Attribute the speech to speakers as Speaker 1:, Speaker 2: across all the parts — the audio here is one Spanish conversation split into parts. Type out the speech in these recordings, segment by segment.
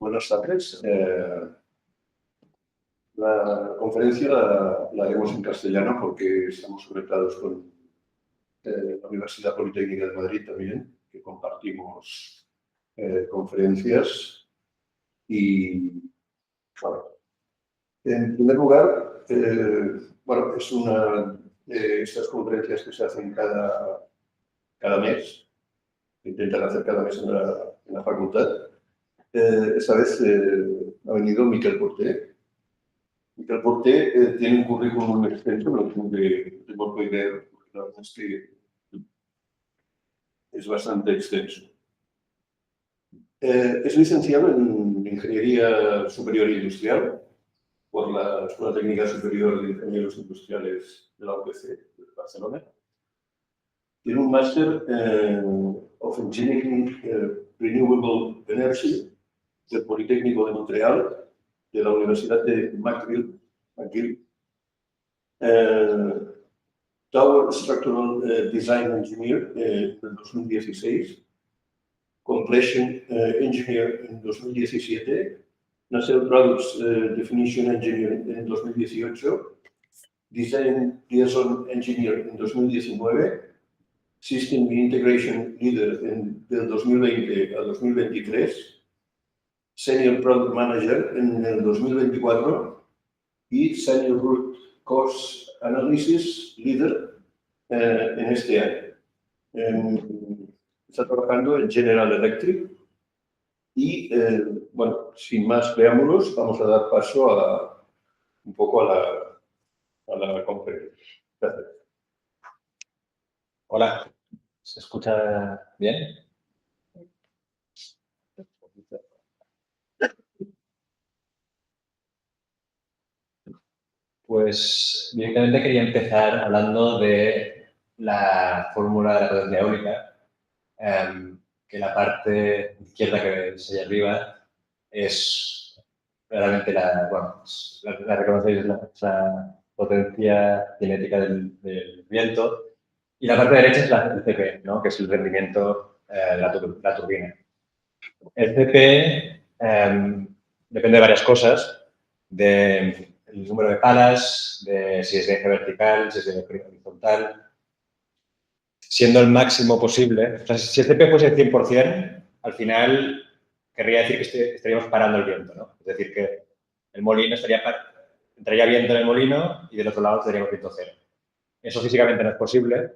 Speaker 1: Buenas tardes. La conferencia la haremos en castellano porque estamos conectados con la Universidad Politécnica de Madrid también, que compartimos conferencias. Y, bueno, en primer lugar, bueno, es una de estas conferencias que se hacen cada mes, intentan hacer cada mes en la facultad. Esta vez ha venido Miquel Porter. Miquel Porter tiene un currículum muy extenso, lo tengo que leer, porque la verdad es que es bastante extenso. Es licenciado en Ingeniería Superior Industrial por la Escuela Técnica Superior de Ingenieros Industriales de la UPC de Barcelona. Tiene un máster of Engineering Renewable Energy del Politécnico de Montreal, de la Universidad de McGill. Tower Structural Design Engineer en 2016. Completion Engineer en 2017. Nacelle Products Definition Engineer en 2018. Design Liaison Engineer en 2019. System Integration Leader del 2020 a 2023. Senior Product Manager en el 2024 y Senior Root Cause Analysis Leader en este año. Está trabajando en General Electric y, bueno, sin más preámbulos, vamos a dar paso un poco a la conferencia. Gracias.
Speaker 2: Hola, ¿se escucha bien? Pues directamente quería empezar hablando de la fórmula de la potencia eólica, que la parte izquierda que veis ahí arriba es realmente la reconocéis, la potencia cinética del viento, y la parte derecha es el CP, ¿no? Que es el rendimiento de la turbina. El CP depende de varias cosas, del número de palas, de si es de eje vertical, si es de eje horizontal. Siendo el máximo posible, o sea, si el CP fuese el 100%, al final querría decir que estaríamos parando el viento, ¿no? Es decir, que el molino entraría viento en el molino y del otro lado tendríamos viento cero. Eso físicamente no es posible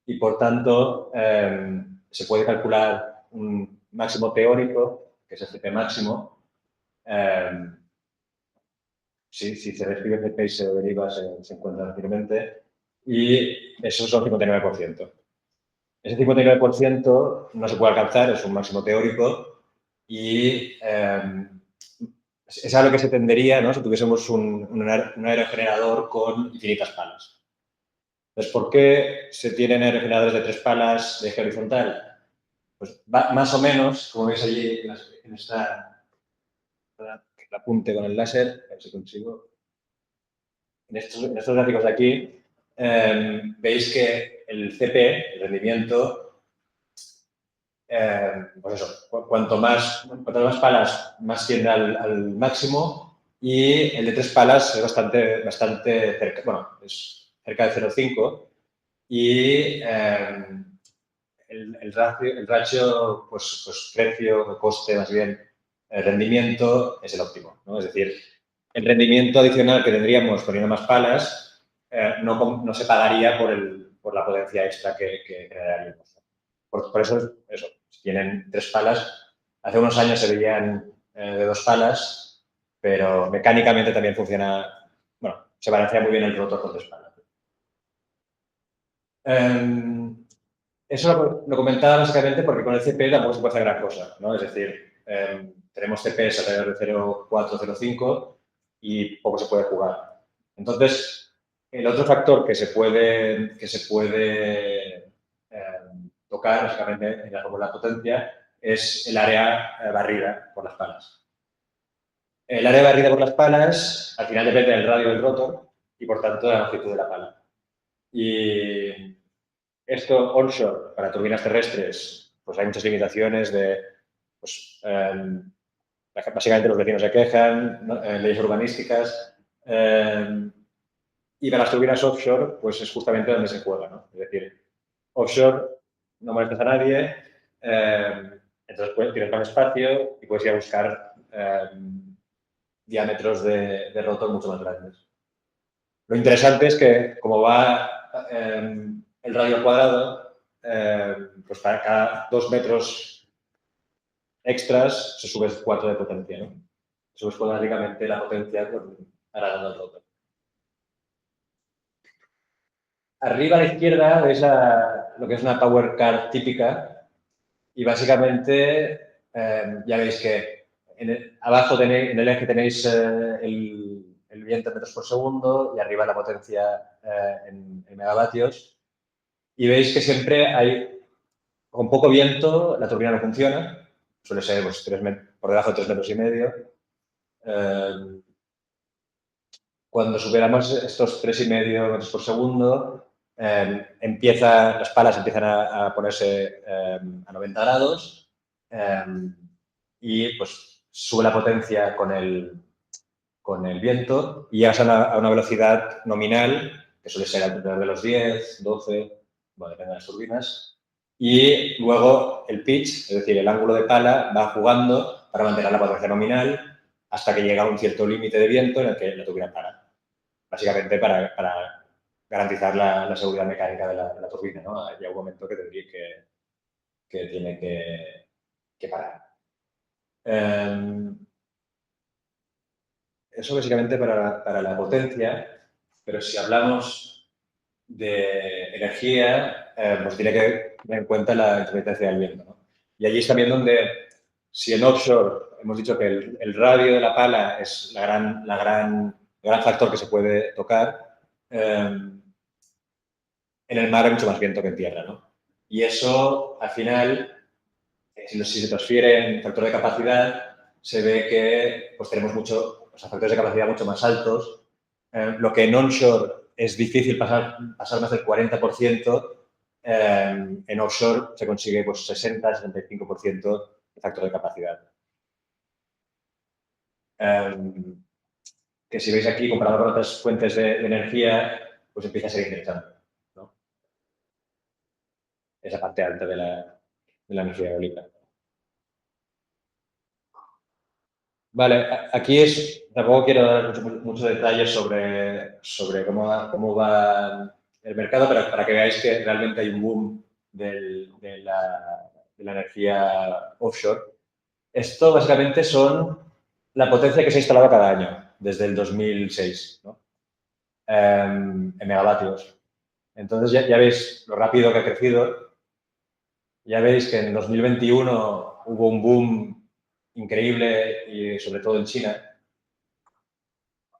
Speaker 2: y, por tanto, se puede calcular un máximo teórico, que es el CP máximo. Si se describe el CP y se deriva, se encuentra fácilmente, y eso es un 59%. Ese 59% no se puede alcanzar, es un máximo teórico y es a lo que se tendería, ¿no? Si tuviésemos un aerogenerador con infinitas palas. Entonces, ¿por qué se tienen aerogeneradores de 3 palas de eje horizontal? Pues más o menos, como veis allí en el apunte con el láser, a ver si consigo. En estos gráficos de aquí, veis que el CP, el rendimiento, pues eso, cuantas más palas, más tiende al máximo, y el de 3 palas es bastante cerca, bueno, es cerca de 0,5, y el ratio, pues precio, coste, más bien, el rendimiento es el óptimo, ¿no? Es decir, el rendimiento adicional que tendríamos poniendo más palas no se pagaría por la potencia extra que generaríamos. Por eso, si tienen 3 palas, hace unos años se veían de 2 palas, pero mecánicamente también funciona, bueno, se balancea muy bien el rotor con 3 palas. Eso lo comentaba básicamente porque con el CP tampoco se puede hacer gran cosa, ¿no? Es decir, tenemos CPs alrededor de 0,4, 0,5 y poco se puede jugar. Entonces, el otro factor que se puede tocar básicamente en la fórmula de potencia es el área barrida por las palas. El área barrida por las palas al final depende del radio del rotor y, por tanto, de la longitud de la pala. Y esto onshore, para turbinas terrestres, pues hay muchas limitaciones de, pues, la básicamente los vecinos se quejan, ¿no? Leyes urbanísticas. Y para las turbinas offshore, pues es justamente donde se juega, ¿no? Es decir, offshore no molestas a nadie, entonces tienes más espacio y puedes ir a buscar diámetros de rotor mucho más grandes. Lo interesante es que, como va el radio al cuadrado, pues para cada 2 metros extras se sube 4 de potencia, ¿no? Subes cuadráticamente la potencia alargando el rotor. Arriba a la izquierda veis lo que es una power car típica y básicamente ya veis que abajo tenéis, en el eje tenéis el viento en metros por segundo y arriba la potencia en megavatios. Y veis que siempre hay, con poco viento, la turbina no funciona. Suele ser pues, por debajo de 3 metros y medio. Cuando superamos estos 3,5 metros por segundo, las palas empiezan a ponerse a 90 grados y pues sube la potencia con el viento y llegas a una velocidad nominal, que suele ser alrededor de los 10, 12, bueno, depende de las turbinas. Y luego el pitch, es decir, el ángulo de pala, va jugando para mantener la potencia nominal hasta que llega a un cierto límite de viento en el que la turbina para. Básicamente para garantizar la seguridad mecánica de la turbina, ¿no? Hay un momento que tendría que tiene que parar. Eso básicamente para la potencia, pero si hablamos de energía, pues tiene que tener en cuenta la intermitencia del viento, ¿no? Y allí es también donde, si en offshore hemos dicho que el radio de la pala es el gran factor que se puede tocar, en el mar hay mucho más viento que en tierra, ¿no? Y eso, al final, si se transfiere en factor de capacidad, se ve que pues, tenemos factores de capacidad mucho más altos. Lo que en onshore es difícil pasar más del 40%, en offshore se consigue pues, 60-65% de factor de capacidad. Que si veis aquí, comparado con otras fuentes de energía, pues empieza a ser interesante, ¿no? Esa parte alta de la energía eólica. Vale, aquí tampoco quiero dar muchos detalles sobre cómo va el mercado, pero para que veáis que realmente hay un boom de la energía offshore. Esto básicamente son la potencia que se ha instalado cada año, desde el 2006, ¿no? En megavatios. Entonces ya veis lo rápido que ha crecido. Ya veis que en 2021 hubo un boom increíble y sobre todo en China.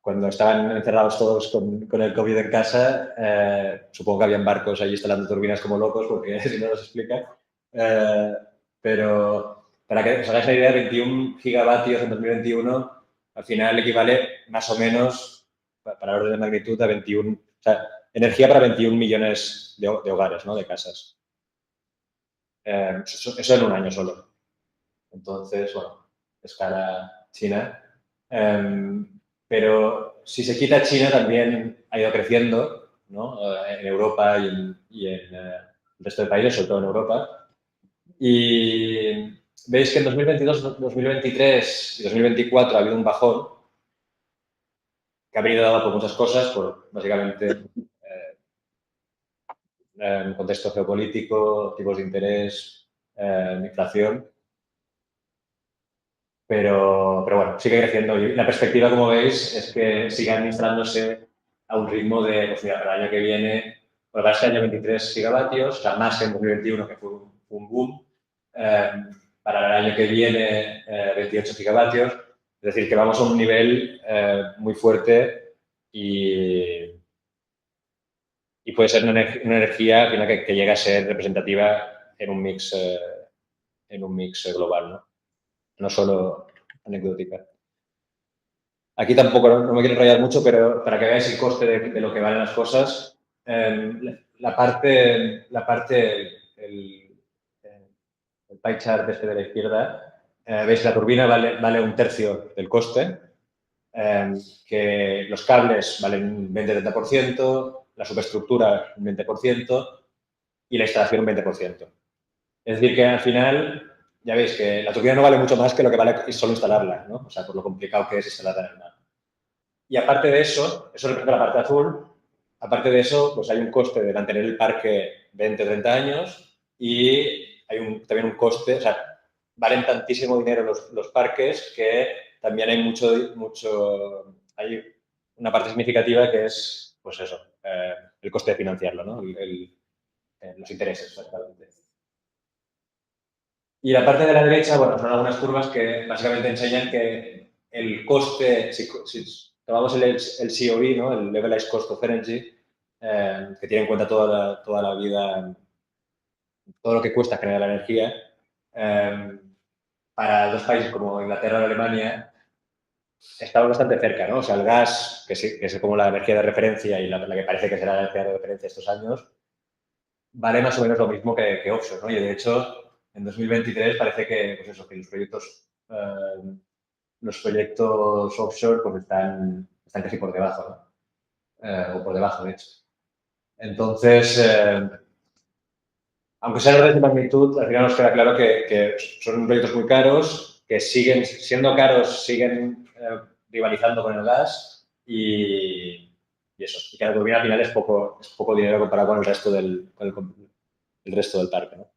Speaker 2: Cuando estaban encerrados todos con el COVID en casa, supongo que habían barcos allí instalando turbinas como locos, porque si no nos explica. Pero para que os hagáis la idea, 21 gigavatios en 2021 al final equivale más o menos, para orden de magnitud, a 21, o sea, energía para 21 millones de hogares, ¿no? De casas. Eso en un año solo. Entonces, bueno, escala China. Pero si se quita China, también ha ido creciendo, ¿no? En Europa y en el resto de países, sobre todo en Europa. Y veis que en 2022, 2023 y 2024 ha habido un bajón que ha venido dado por muchas cosas, por básicamente contexto geopolítico, tipos de interés, inflación. Pero bueno, sigue creciendo. Y la perspectiva, como veis, es que sigan instalándose a un ritmo de, pues mira, para el año que viene, pues para este año 23 gigavatios, o sea, más que en 2021, que fue un boom. Para el año que viene, 28 gigavatios. Es decir, que vamos a un nivel muy fuerte y puede ser una energía al final, que llega a ser representativa en un mix global, ¿no? No solo anecdótica. Aquí tampoco no me quiero enrollar mucho, pero para que veáis el coste de lo que valen las cosas, el pie chart de la izquierda veis que la turbina vale un tercio del coste, que los cables valen un 20-30%, la superestructura un 20% y la instalación un 20%. Es decir, que al final, ya veis que la turbina no vale mucho más que lo que vale solo instalarla, ¿no? O sea, por lo complicado que es instalarla en el mar. Y aparte de eso representa la parte azul, aparte de eso, pues hay un coste de mantener el parque 20-30 años y hay también un coste, o sea, valen tantísimo dinero los parques que también hay hay una parte significativa que es, pues eso, el coste de financiarlo, ¿no? Los intereses, exactamente. Y la parte de la derecha, bueno, son algunas curvas que básicamente enseñan que el coste, si tomamos el COE, ¿no? El Levelized Cost of Energy, que tiene en cuenta toda la vida, todo lo que cuesta generar la energía, para dos países como Inglaterra o Alemania, estamos bastante cerca, ¿no? O sea, el gas, que es como la energía de referencia y la que parece que será la energía de referencia estos años, vale más o menos lo mismo que offshore, ¿no? Y de hecho, en 2023 parece que, pues eso, que los proyectos offshore pues están casi por debajo, ¿no? O por debajo, de hecho. Entonces, aunque sean órdenes de magnitud, al final nos queda claro que son proyectos muy caros, que siguen siendo caros, siguen rivalizando con el gas y eso. Y que la turbina al final es poco dinero comparado con el resto el resto del parque, ¿no?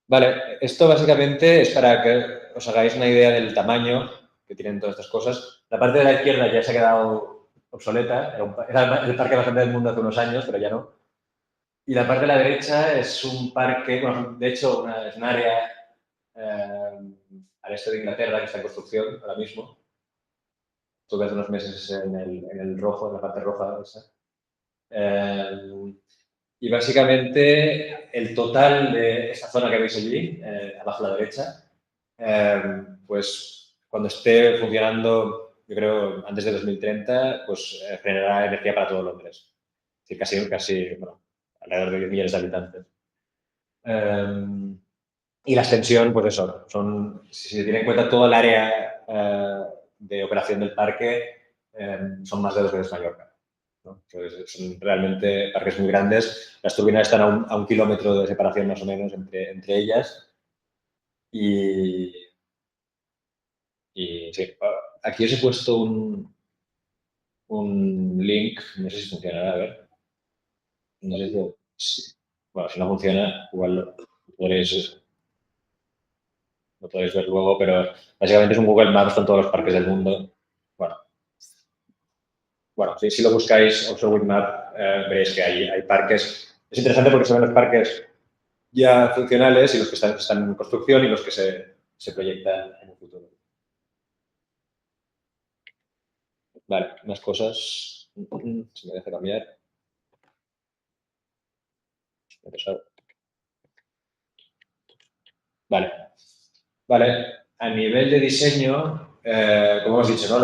Speaker 2: Vale, esto básicamente es para que os hagáis una idea del tamaño que tienen todas estas cosas. La parte de la izquierda ya se ha quedado obsoleta, era el parque más grande del mundo hace unos años, pero ya no. Y la parte de la derecha es un parque, bueno, de hecho es un área al este de Inglaterra que está en construcción ahora mismo. Estuve hace unos meses en el rojo, en la parte roja esa. Y básicamente el total de esta zona que veis allí, abajo a la derecha, pues cuando esté funcionando, yo creo antes de 2030, pues generará energía para todo Londres. Es decir, casi bueno, alrededor de 10 millones de habitantes. Y la extensión, pues eso, si se tiene en cuenta toda el área de operación del parque, son más de 2 veces Mallorca, ¿no? Entonces, son realmente parques muy grandes. Las turbinas están a un kilómetro de separación más o menos entre ellas. Y sí, aquí os he puesto un link, no sé si funcionará, a ver. No sé bueno, si no funciona, igual lo podréis ver luego, pero básicamente es un Google Maps con todos los parques del mundo. Bueno, si lo buscáis, Offshore Wind Map, veréis que hay parques. Es interesante porque se ven los parques ya funcionales y los que están en construcción y los que se proyectan en el futuro. Vale, más cosas. Si me deja cambiar. Vale. A nivel de diseño, como hemos dicho, ¿no?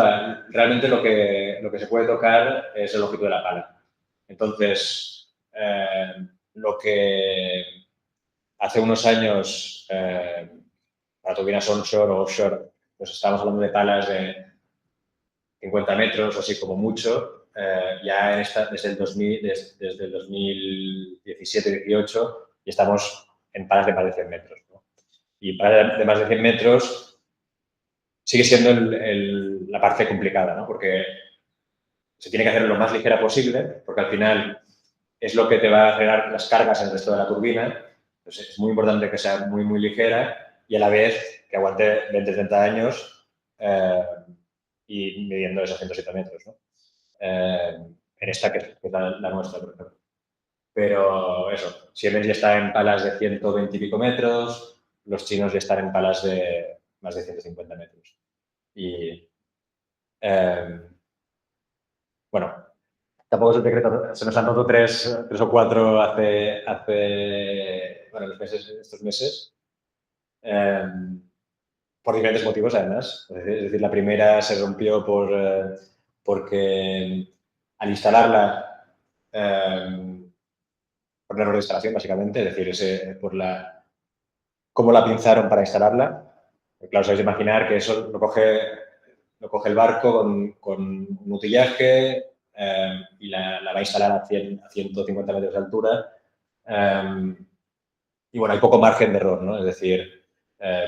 Speaker 2: Realmente lo que se puede tocar es el objeto de la pala. Entonces, lo que hace unos años, para turbinas onshore o offshore, pues estábamos hablando de palas de 50 metros o así como mucho. Ya desde el 2017-18 y estamos en palas de más de 100 metros, ¿no? Y palas de más de 100 metros sigue siendo la parte complicada, ¿no? Porque se tiene que hacer lo más ligera posible, porque al final es lo que te va a generar las cargas en el resto de la turbina. Entonces, es muy importante que sea muy, muy ligera y a la vez que aguante 20-30 años y midiendo esos 107 metros, ¿no? En esta que es la nuestra, por ejemplo. Pero eso, Siemens ya está en palas de 120 y pico metros, los chinos ya están en palas de más de 150 metros. Y, bueno, tampoco es un secreto, se nos han roto tres o cuatro bueno, estos meses, por diferentes motivos, además. Es decir, la primera se rompió porque al instalarla, por un error de instalación, básicamente, es decir, cómo la pinzaron para instalarla. Claro, sabéis imaginar que eso lo coge el barco con un utillaje y la va a instalar a 150 metros de altura. Y bueno, hay poco margen de error, ¿no? Es decir,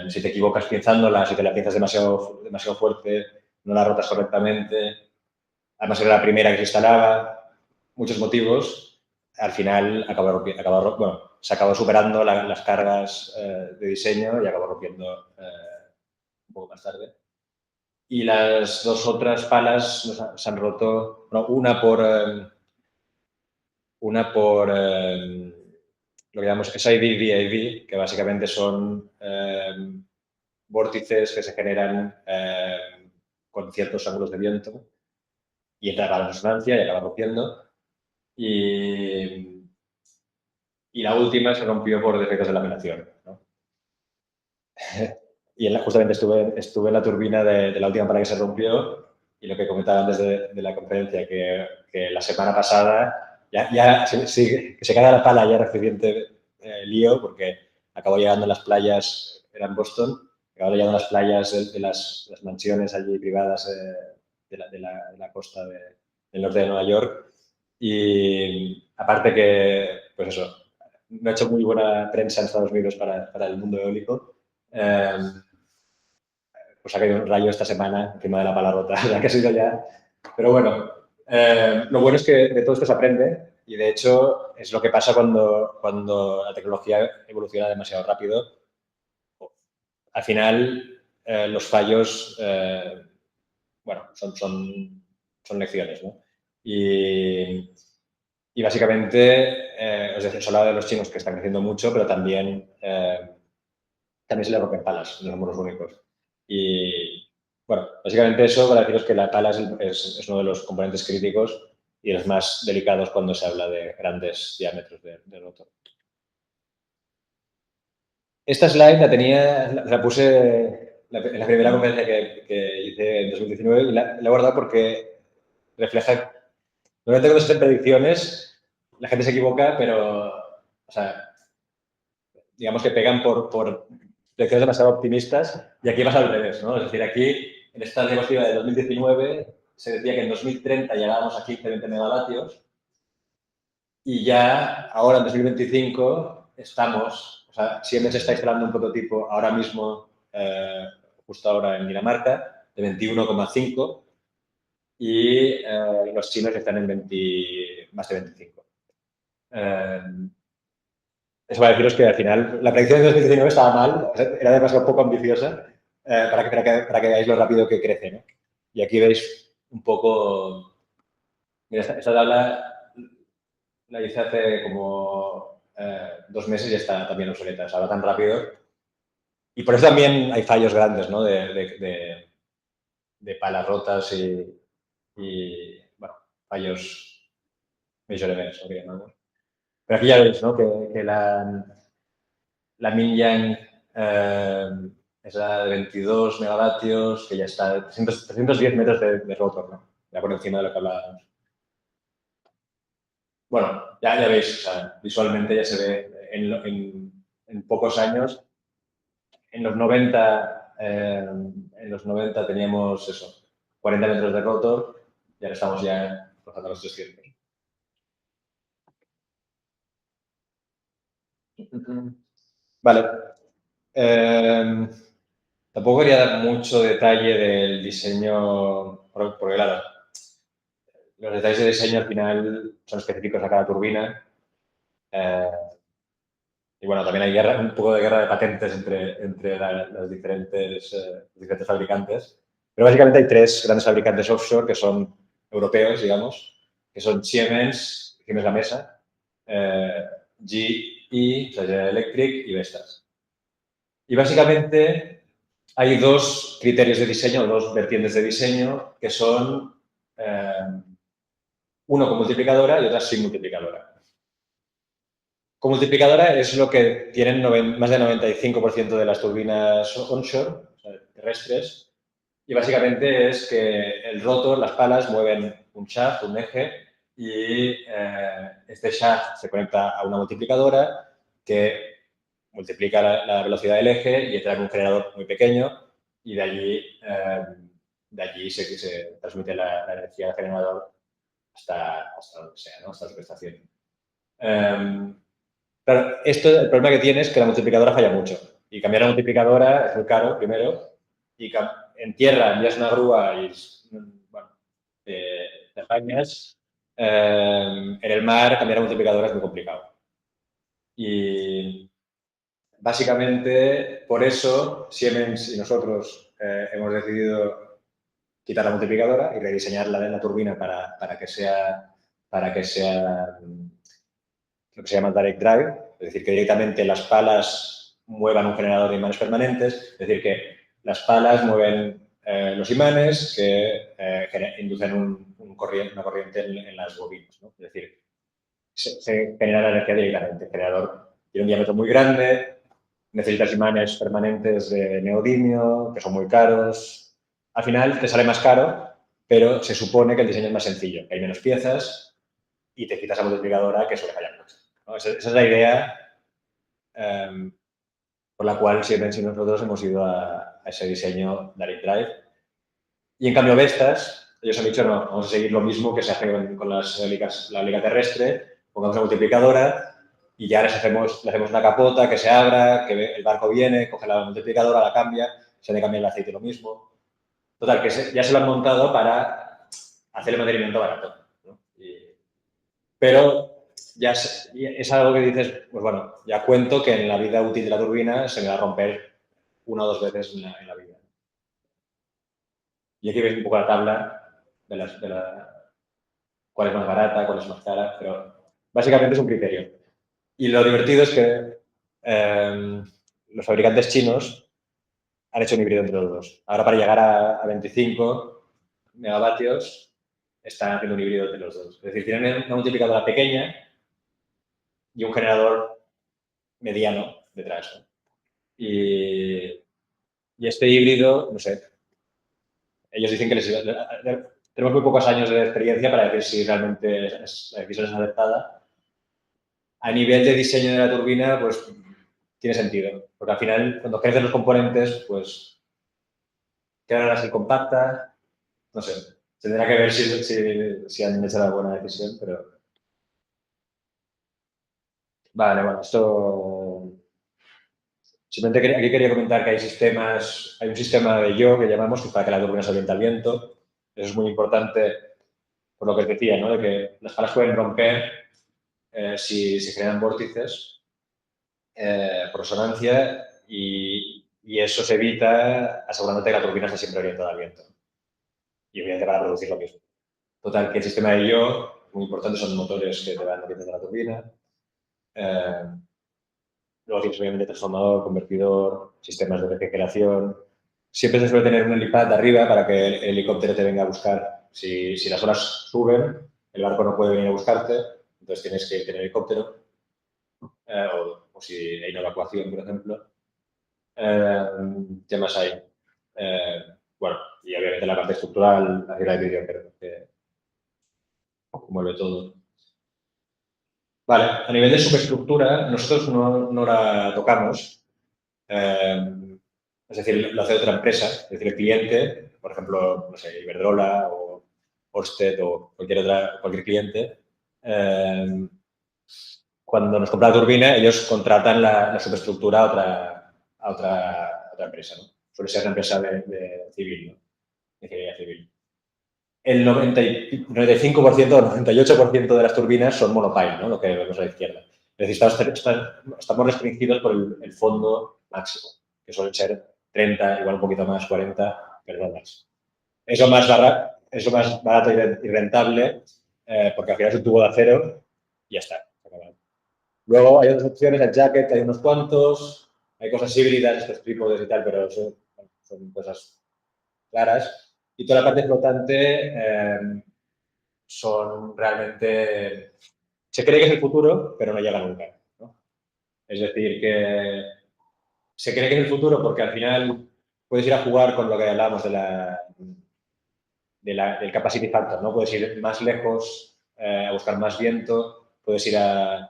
Speaker 2: si te equivocas pinzándola, si te la pinzas demasiado fuerte, no la rotas correctamente, además era la primera que se instalaba, muchos motivos, al final se acabó superando las cargas de diseño y acabó rompiendo un poco más tarde. Y las dos otras palas se han roto, bueno, una por lo que llamamos SID-VIV, que básicamente son vórtices que se generan con ciertos ángulos de viento y entra a la resonancia y acaba rompiendo. Y la última se rompió por defectos de laminación, ¿no? Y justamente estuve en la turbina de la última pala que se rompió y lo que comentaba antes de la conferencia, que la semana pasada ya que se caiga la pala ya era suficiente lío porque acabó llegando a las playas, era en Boston, acabó llegando a las playas de las mansiones allí privadas de la costa del norte de Nueva York. Y aparte que, pues eso, no ha hecho muy buena prensa en Estados Unidos para el mundo eólico. Pues ha caído un rayo esta semana encima de la pala rota, ya que ha sido ya. Pero bueno, lo bueno es que de todo esto se aprende y de hecho es lo que pasa cuando la tecnología evoluciona demasiado rápido. Al final, los fallos, bueno, son lecciones, ¿no? Y básicamente, os decía, se hablaba de los chinos que están creciendo mucho, pero también se le rompen palas, no somos los únicos. Y bueno, básicamente eso para deciros que la pala es uno de los componentes críticos y de los más delicados cuando se habla de grandes diámetros de rotor. Esta slide la puse en la primera conferencia que hice en 2019 y la he guardado porque refleja. Normalmente cuando se hacen predicciones, la gente se equivoca, pero, o sea, digamos que pegan por predicciones demasiado optimistas y aquí pasa al revés, ¿no? Es decir, aquí en esta diapositiva de 2019 se decía que en 2030 llegábamos a 15-20 megavatios y ya ahora en 2025 estamos, o sea, Siemens está instalando un prototipo ahora mismo, justo ahora en Dinamarca, de 21,5 y los chinos están en más de 25. Eso va a deciros que al final la predicción de 2019 estaba mal, era demasiado poco ambiciosa para que veáis lo rápido que crece, ¿no? Y aquí veis un poco. Mira, esta tabla la hice hace como 2 meses y está también obsoleta, o sea, va tan rápido. Y por eso también hay fallos grandes, ¿no? De palas rotas y bueno, fallos major events, lo que llamamos. Pero aquí ya veis, ¿no? Que la Mingyang es la de 22 megavatios, que ya está a 310 metros de rotor, ¿no? Ya por encima de lo que hablábamos. Bueno, ya veis, o sea, visualmente ya se ve en pocos años. En los 90 teníamos eso, 40 metros de rotor y ahora estamos ya rozando los 300. Vale. Tampoco quería dar mucho detalle del diseño, porque claro, los detalles de diseño al final son específicos a cada turbina. Y bueno, también hay un poco de guerra de patentes entre los diferentes fabricantes. Pero básicamente hay 3 grandes fabricantes offshore que son europeos, digamos, que son Siemens Gamesa, GE, o sea, General Electric y Vestas. Y básicamente hay 2 criterios de diseño, 2 vertientes de diseño, que son uno con multiplicadora y otra sin multiplicadora. Con multiplicadora es lo que tienen más del 95% de las turbinas onshore, o sea, terrestres, y básicamente es que el rotor, las palas, mueven un shaft, un eje, y este shaft se conecta a una multiplicadora que multiplica la velocidad del eje y entra en un generador muy pequeño y de allí se transmite la energía del generador hasta donde sea, ¿no? Hasta su estación. Claro, el problema que tiene es que la multiplicadora falla mucho. Y cambiar la multiplicadora es muy caro, primero. Y en tierra envías una grúa y, bueno, te apañas. En el mar cambiar la multiplicadora es muy complicado. Y básicamente, por eso, Siemens y nosotros hemos decidido quitar la multiplicadora y rediseñar la turbina para que sea lo que se llama direct drive, es decir, que directamente las palas muevan un generador de imanes permanentes, es decir, que las palas mueven los imanes que inducen una corriente en las bobinas, ¿no? Es decir, se genera la energía directamente. El generador tiene un diámetro muy grande, necesitas imanes permanentes de neodimio, que son muy caros. Al final te sale más caro, pero se supone que el diseño es más sencillo, que hay menos piezas y te quitas la multiplicadora que suele fallar mucho, ¿no? Esa es la idea por la cual Siemens y nosotros hemos ido a ese diseño Direct Drive. Y en cambio Vestas, ellos han dicho, no, vamos a seguir lo mismo que se hace con la eólica terrestre, pongamos una multiplicadora y ya le hacemos una capota que se abra, que el barco viene, coge la multiplicadora, la cambia, se le cambia el aceite lo mismo. Total, que ya se lo han montado para hacer el mantenimiento barato, ¿no? Pero ya es algo que dices, pues bueno, ya cuento que en la vida útil de la turbina se me va a romper una o dos veces en la vida. Y aquí veis un poco la tabla de cuál es más barata, cuál es más cara, pero básicamente es un criterio. Y lo divertido es que los fabricantes chinos han hecho un híbrido entre los dos. Ahora, para llegar a 25 megavatios, están haciendo un híbrido entre los dos. Es decir, tienen una multiplicadora pequeña y un generador mediano detrás, ¿no? Y este híbrido, no sé, ellos dicen que tenemos muy pocos años de experiencia para decir si realmente la decisión es aceptada. A nivel de diseño de la turbina, pues tiene sentido, porque al final, cuando crecen los componentes, pues quedan así compactas, no sé, se tendrá que ver si han hecho la buena decisión, pero... Vale, bueno, esto... Simplemente aquí quería comentar que hay un sistema de yaw que llamamos, que es para que la turbina se oriente al viento. Eso es muy importante por lo que os decía, ¿no? De que las palas pueden romper si se generan vórtices por resonancia y eso se evita asegurándote que la turbina está siempre orientada al viento. Y obviamente para producir lo mismo. Total, que el sistema de yaw, muy importante, son motores que te van orientando la turbina. Luego tienes obviamente transformador, convertidor, sistemas de refrigeración. Siempre se suele tener un helipad arriba para que el helicóptero te venga a buscar. Si las olas suben, el barco no puede venir a buscarte, entonces tienes que ir en el helicóptero. O si hay una evacuación, por ejemplo. ¿Qué más hay? Bueno, y obviamente la parte estructural, la fibra de vídeo que mueve todo. Vale, a nivel de superestructura, nosotros no la tocamos. Es decir, lo hace otra empresa. Es decir, el cliente, por ejemplo, no sé, Iberdrola o Ørsted o cualquier cliente, cuando nos compra la turbina, ellos contratan la superestructura a otra empresa, ¿no? Suele ser una empresa de civil, ¿no? De ingeniería civil. El 95% o 98% de las turbinas son monopile, ¿no? Lo que vemos a la izquierda. Es decir, estamos restringidos por el fondo máximo, que suelen ser 30, igual un poquito más, 40 personas. Eso más barato y rentable, porque al final es un tubo de acero y ya está. Luego hay otras opciones, el jacket, hay unos cuantos, hay cosas híbridas, estos trípodes y tal, pero son cosas claras. Y toda la parte flotante son realmente... Se cree que es el futuro, pero no llega nunca, ¿no? Es decir, que se cree que es el futuro porque al final puedes ir a jugar con lo que hablábamos del capacity factor, ¿no? Puedes ir más lejos, a buscar más viento, puedes ir a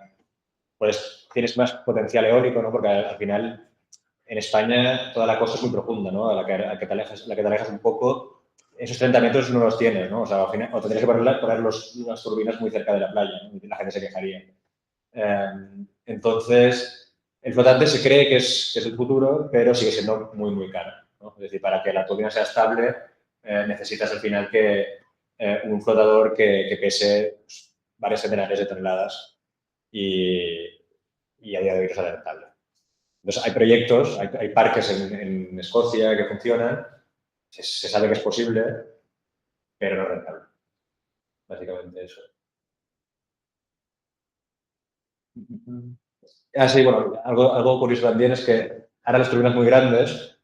Speaker 2: pues tienes más potencial eólico, ¿no? Porque al final en España toda la costa es muy profunda, ¿no? A la que te alejas un poco, esos 30 metros no los tienes, ¿no? O sea, al final, o tendrías que poner las turbinas muy cerca de la playa, ¿no? Y la gente se quejaría. Entonces, el flotante se cree que es el futuro, pero sigue siendo muy, muy caro, ¿no? Es decir, para que la turbina sea estable, necesitas al final que un flotador que pese pues, varias centenares de toneladas y a día de hoy no sale rentable. Entonces, hay proyectos, hay parques en Escocia que funcionan, se sabe que es posible, pero no es rentable. Básicamente eso. Sí, bueno, algo curioso también es que ahora las turbinas muy grandes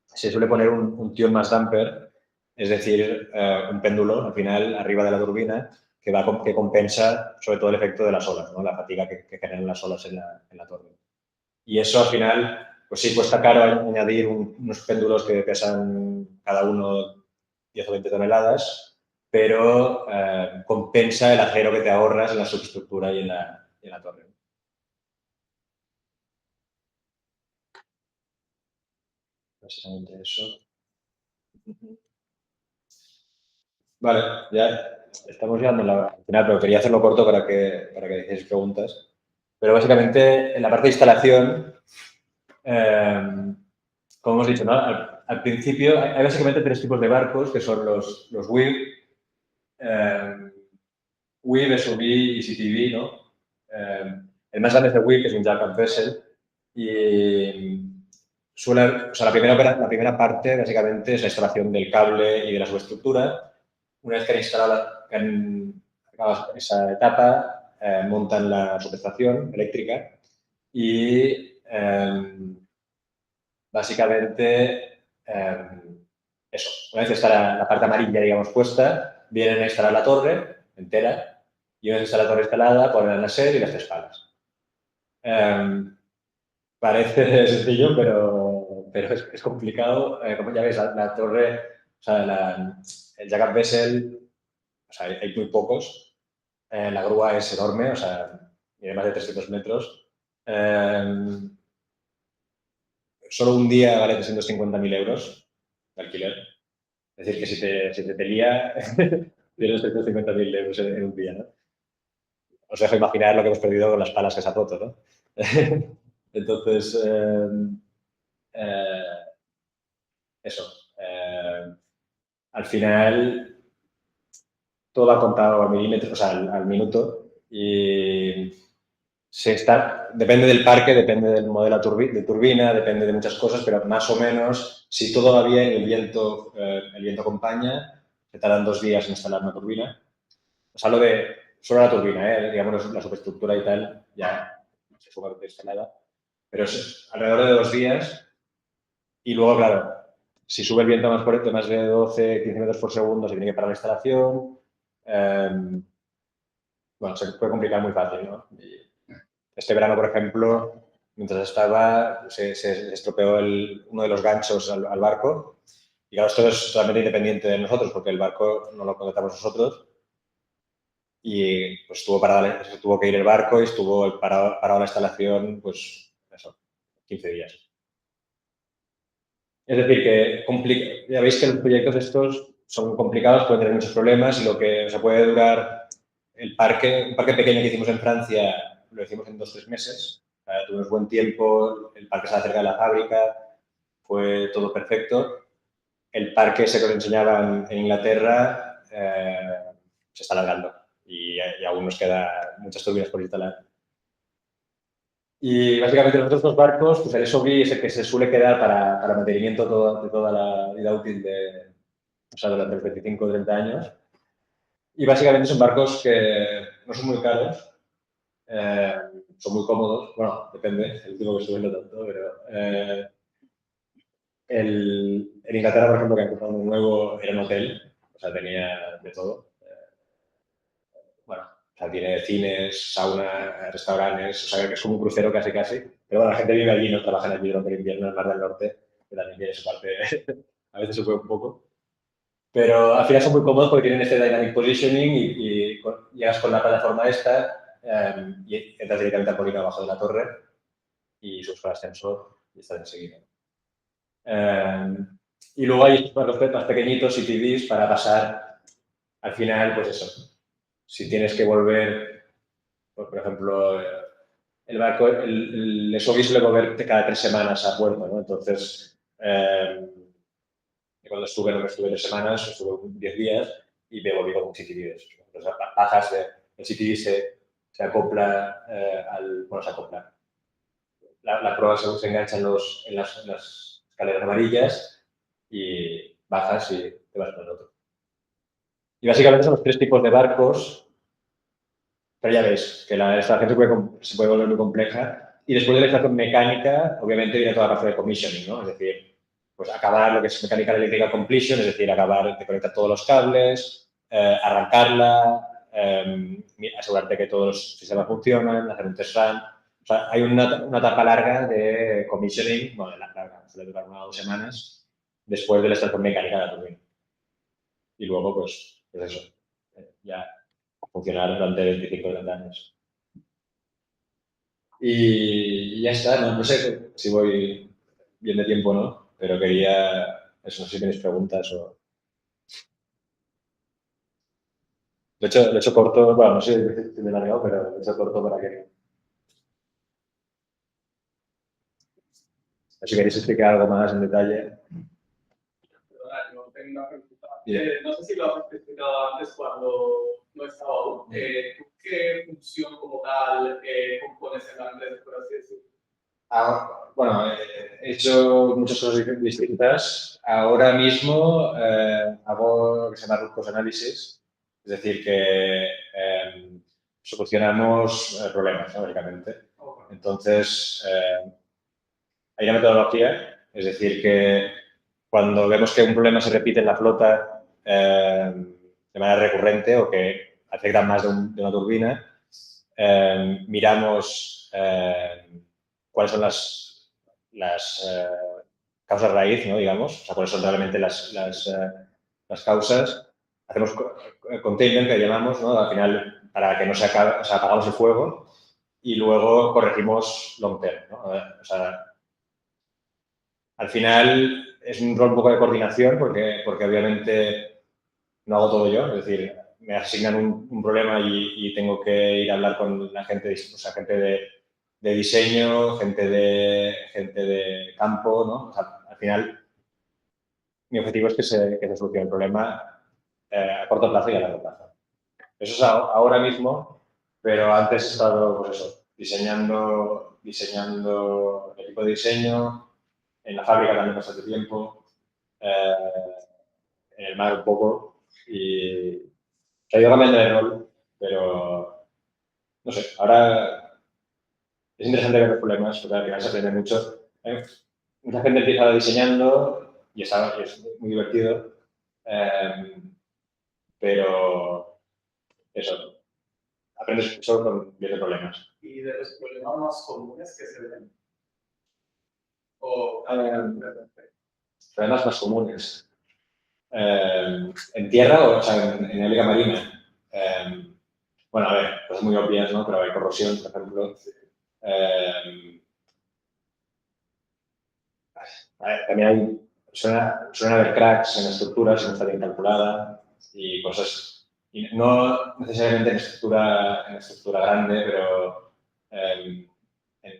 Speaker 2: se suele poner un tune mass damper, es decir, un péndulo al final arriba de la turbina que compensa sobre todo el efecto de las olas, ¿no? La fatiga que generan las olas en la torre. Y eso al final, pues sí, cuesta caro añadir unos péndulos que pesan cada uno 10 o 20 toneladas, pero compensa el acero que te ahorras en la subestructura y en la torre. Básicamente eso. Vale, ya estamos llegando al final, pero quería hacerlo corto para que hicierais preguntas. Pero básicamente en la parte de instalación, como hemos dicho, ¿no? Al principio hay básicamente tres tipos de barcos, que son los WIV, WIV, SUV y CTV, ¿no? El más grande es el WIV, que es un jack-up vessel, y o sea, la primera parte básicamente es la instalación del cable y de la subestructura. Una vez que han acabado esa etapa, montan la subestación eléctrica y básicamente eso. Una vez que está la parte amarilla, digamos, puesta, vienen a instalar la torre entera y una vez que está la torre instalada, ponen el naser y las tres palas. Parece sencillo, pero es complicado. Como ya ves, la torre, o sea, el jack-up vessel, o sea, hay muy pocos. La grúa es enorme, o sea, mide más de 300 metros. Solo un día vale 350.000 euros de alquiler. Es decir, que si te lía, tienes 350.000 euros en un día, ¿no? Os dejo imaginar lo que hemos perdido con las palas que se ha roto, ¿no? Entonces, eso. Al final, todo va contado a milímetros, o sea, al minuto. Y depende del parque, depende del modelo de turbina, depende de muchas cosas, pero más o menos, si todo va bien y el viento acompaña, se tardan 2 días en instalar una turbina. Os hablo de solo la turbina, digamos la superestructura y tal, ya se suma instalada, pero es alrededor de 2 días. Y luego, claro, si sube el viento más fuerte, más de 12, 15 metros por segundo, se tiene que parar la instalación. Bueno, se puede complicar muy fácil, ¿no? Y este verano, por ejemplo, mientras estaba, se estropeó uno de los ganchos al barco. Y claro, esto es totalmente independiente de nosotros, porque el barco no lo contratamos nosotros. Y pues tuvo que ir el barco y estuvo parado la instalación, pues, eso, 15 días. Es decir, que ya veis que los proyectos estos son complicados, pueden tener muchos problemas y lo que se puede durar un parque pequeño que hicimos en Francia, lo hicimos en 2 o 3 meses. Tuvimos buen tiempo, el parque estaba cerca de la fábrica, fue todo perfecto. El parque ese que os enseñaba en Inglaterra se está alargando y aún nos quedan muchas turbinas por instalar. Y básicamente los otros 2 barcos, pues el SOV es el que se suele quedar para mantenimiento de toda la vida útil o sea, durante los 25 o 30 años. Y básicamente son barcos que no son muy caros, son muy cómodos. Bueno, depende, el último que estuve no tanto, pero en Inglaterra, por ejemplo, que han comprado uno nuevo, era un hotel, o sea, tenía de todo. Bueno, o sea, tiene cines, sauna, restaurantes, o sea, que es como un crucero casi. Pero bueno, la gente vive allí, no trabajan allí durante el invierno en el Mar del Norte, que también tiene su parte, a veces se puede un poco. Pero al final son muy cómodos porque tienen este dynamic positioning y llegas con la plataforma esta, y entras directamente al polígono abajo de la torre y subes con el ascensor y estás enseguida. Y luego hay los más pequeñitos, CTVs, para pasar al final, pues eso. Si tienes que volver, pues, por ejemplo, el barco, el SOVI suele volver cada 3 semanas a puerto, ¿no? Entonces, cuando estuve, no me estuve 3 semanas, estuve 10 días y me volví con un CTV de esos. Entonces, bajas el CTV se acopla bueno, se acopla. La prueba se engancha en las escaleras amarillas y bajas y te vas con el otro. Y básicamente son los 3 tipos de barcos, pero ya ves que la instalación se puede volver muy compleja. Y después de la instalación mecánica, obviamente viene toda la parte de commissioning, ¿no? Es decir, pues acabar lo que es mecánica eléctrica completion, es decir, acabar de conectar todos los cables, arrancarla, asegurarte que todos los sistemas funcionan, hacer un test run. O sea, hay una etapa larga de commissioning, bueno, larga, suele durar 1 o 2 semanas, después de la instalación mecánica de la turbina. Y luego, pues eso, ya funcionar durante 25 o 30 años. Y ya está, no sé si voy bien de tiempo o no, pero quería, eso, no sé si tenéis preguntas o... Lo he hecho corto, bueno, no sé si me he largado, pero lo he hecho corto para que... Si queréis explicar algo más en detalle.
Speaker 3: No tengo una pregunta.
Speaker 2: Bien.
Speaker 3: No sé si lo has explicado antes cuando no estaba aún. ¿Qué función como tal compones en la empresa, por así decirlo?
Speaker 2: Bueno, he hecho muchas cosas distintas. Ahora mismo hago lo que se llama root cause analysis, es decir, que solucionamos problemas, ¿no? Básicamente. Entonces, hay una metodología, es decir, que cuando vemos que un problema se repite en la flota de manera recurrente o que afecta más de una turbina, miramos cuáles son las causas raíz, ¿no? Digamos, o sea, cuáles son realmente las causas. Hacemos containment, que llamamos, ¿no? Al final, para que no se acabe, o sea, apagamos el fuego y luego corregimos long term, ¿no? O sea, al final es un rol un poco de coordinación porque obviamente no hago todo yo, es decir, me asignan un problema y tengo que ir a hablar con la gente, o sea, gente de diseño, gente de campo, ¿no? O sea, al final mi objetivo es que se solucione el problema a corto plazo y a largo plazo. Eso es ahora mismo, pero antes he estado, pues eso, diseñando el equipo de diseño, en la fábrica también bastante tiempo, en el mar un poco y se ha ido cambiando de rol, pero no sé, ahora es interesante ver los problemas porque al final se aprende mucho. Mucha gente empieza diseñando y es muy divertido, pero eso, aprendes mucho con viendo problemas.
Speaker 3: ¿Y de los problemas más comunes que se ven? O
Speaker 2: Problemas más comunes. En tierra o sea, en eólica marina. Bueno, a ver, cosas muy obvias, ¿no? Pero hay corrosión, por ejemplo. También suelen haber cracks en estructuras si no está bien calculada y cosas, y no necesariamente en estructura grande, pero en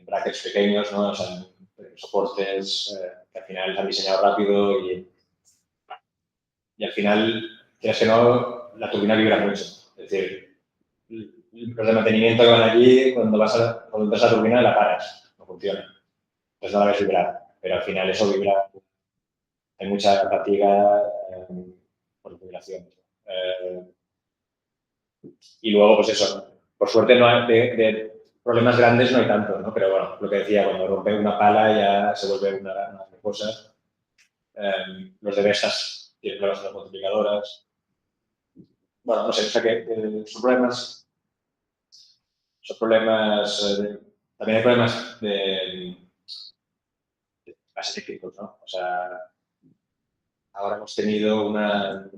Speaker 2: brackets pequeños, ¿no? O sea, en soportes que al final se han diseñado rápido y al final, quieras que no, la turbina vibra mucho. Es decir, los de mantenimiento que van allí, cuando entras a la turbina la paras, no funciona. Entonces no la ves vibrar, pero al final eso vibra. Hay mucha fatiga por vibración. Y luego, pues eso, por suerte no hay, de problemas grandes no hay tanto, ¿no? Pero bueno, lo que decía, cuando rompe una pala ya se vuelve una cosa. Los de Vestas tienen problemas con las multiplicadoras. Bueno, no sé, o sea que son problemas, también hay problemas de eléctricos, ¿no? O sea, ahora hemos tenido una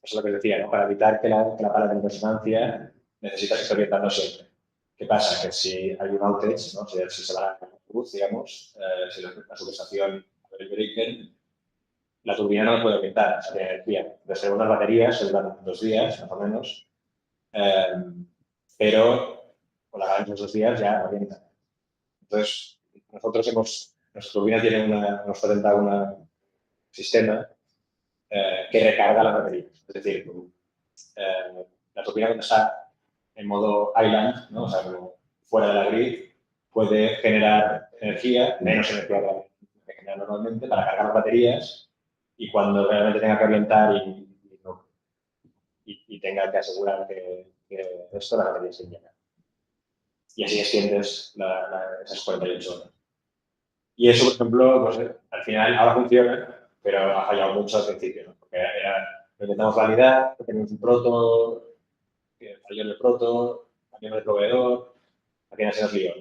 Speaker 2: es lo que decía, ¿no? Para evitar que la pala de resonancia necesitas que esté orientando siempre. ¿Qué pasa? Que si hay un outage, ¿no? Si se va la luz, digamos, si la subestación del breaker, la turbina no puede orientar, o sea, tiene energía. Desde unas baterías se duran 2 días, más o menos, pero con la ganancia de esos 2 días ya orienta. Entonces, nuestra turbina tiene nos patenta un sistema que recarga las baterías. Es decir, la turbina cuando está en modo island, ¿no? O sea, como fuera de la grid, puede generar energía, menos energía que genera normalmente, para cargar las baterías y cuando realmente tenga que orientar y tenga que asegurar que esto, la batería se llena. Y así extiendes esas 48 horas. Y eso, por ejemplo, pues, al final ahora funciona, pero ha fallado mucho al principio, ¿no? Porque lo intentamos validar, tenemos un proto, que falló en el proto, cambiamos de proveedor, al final se nos lió.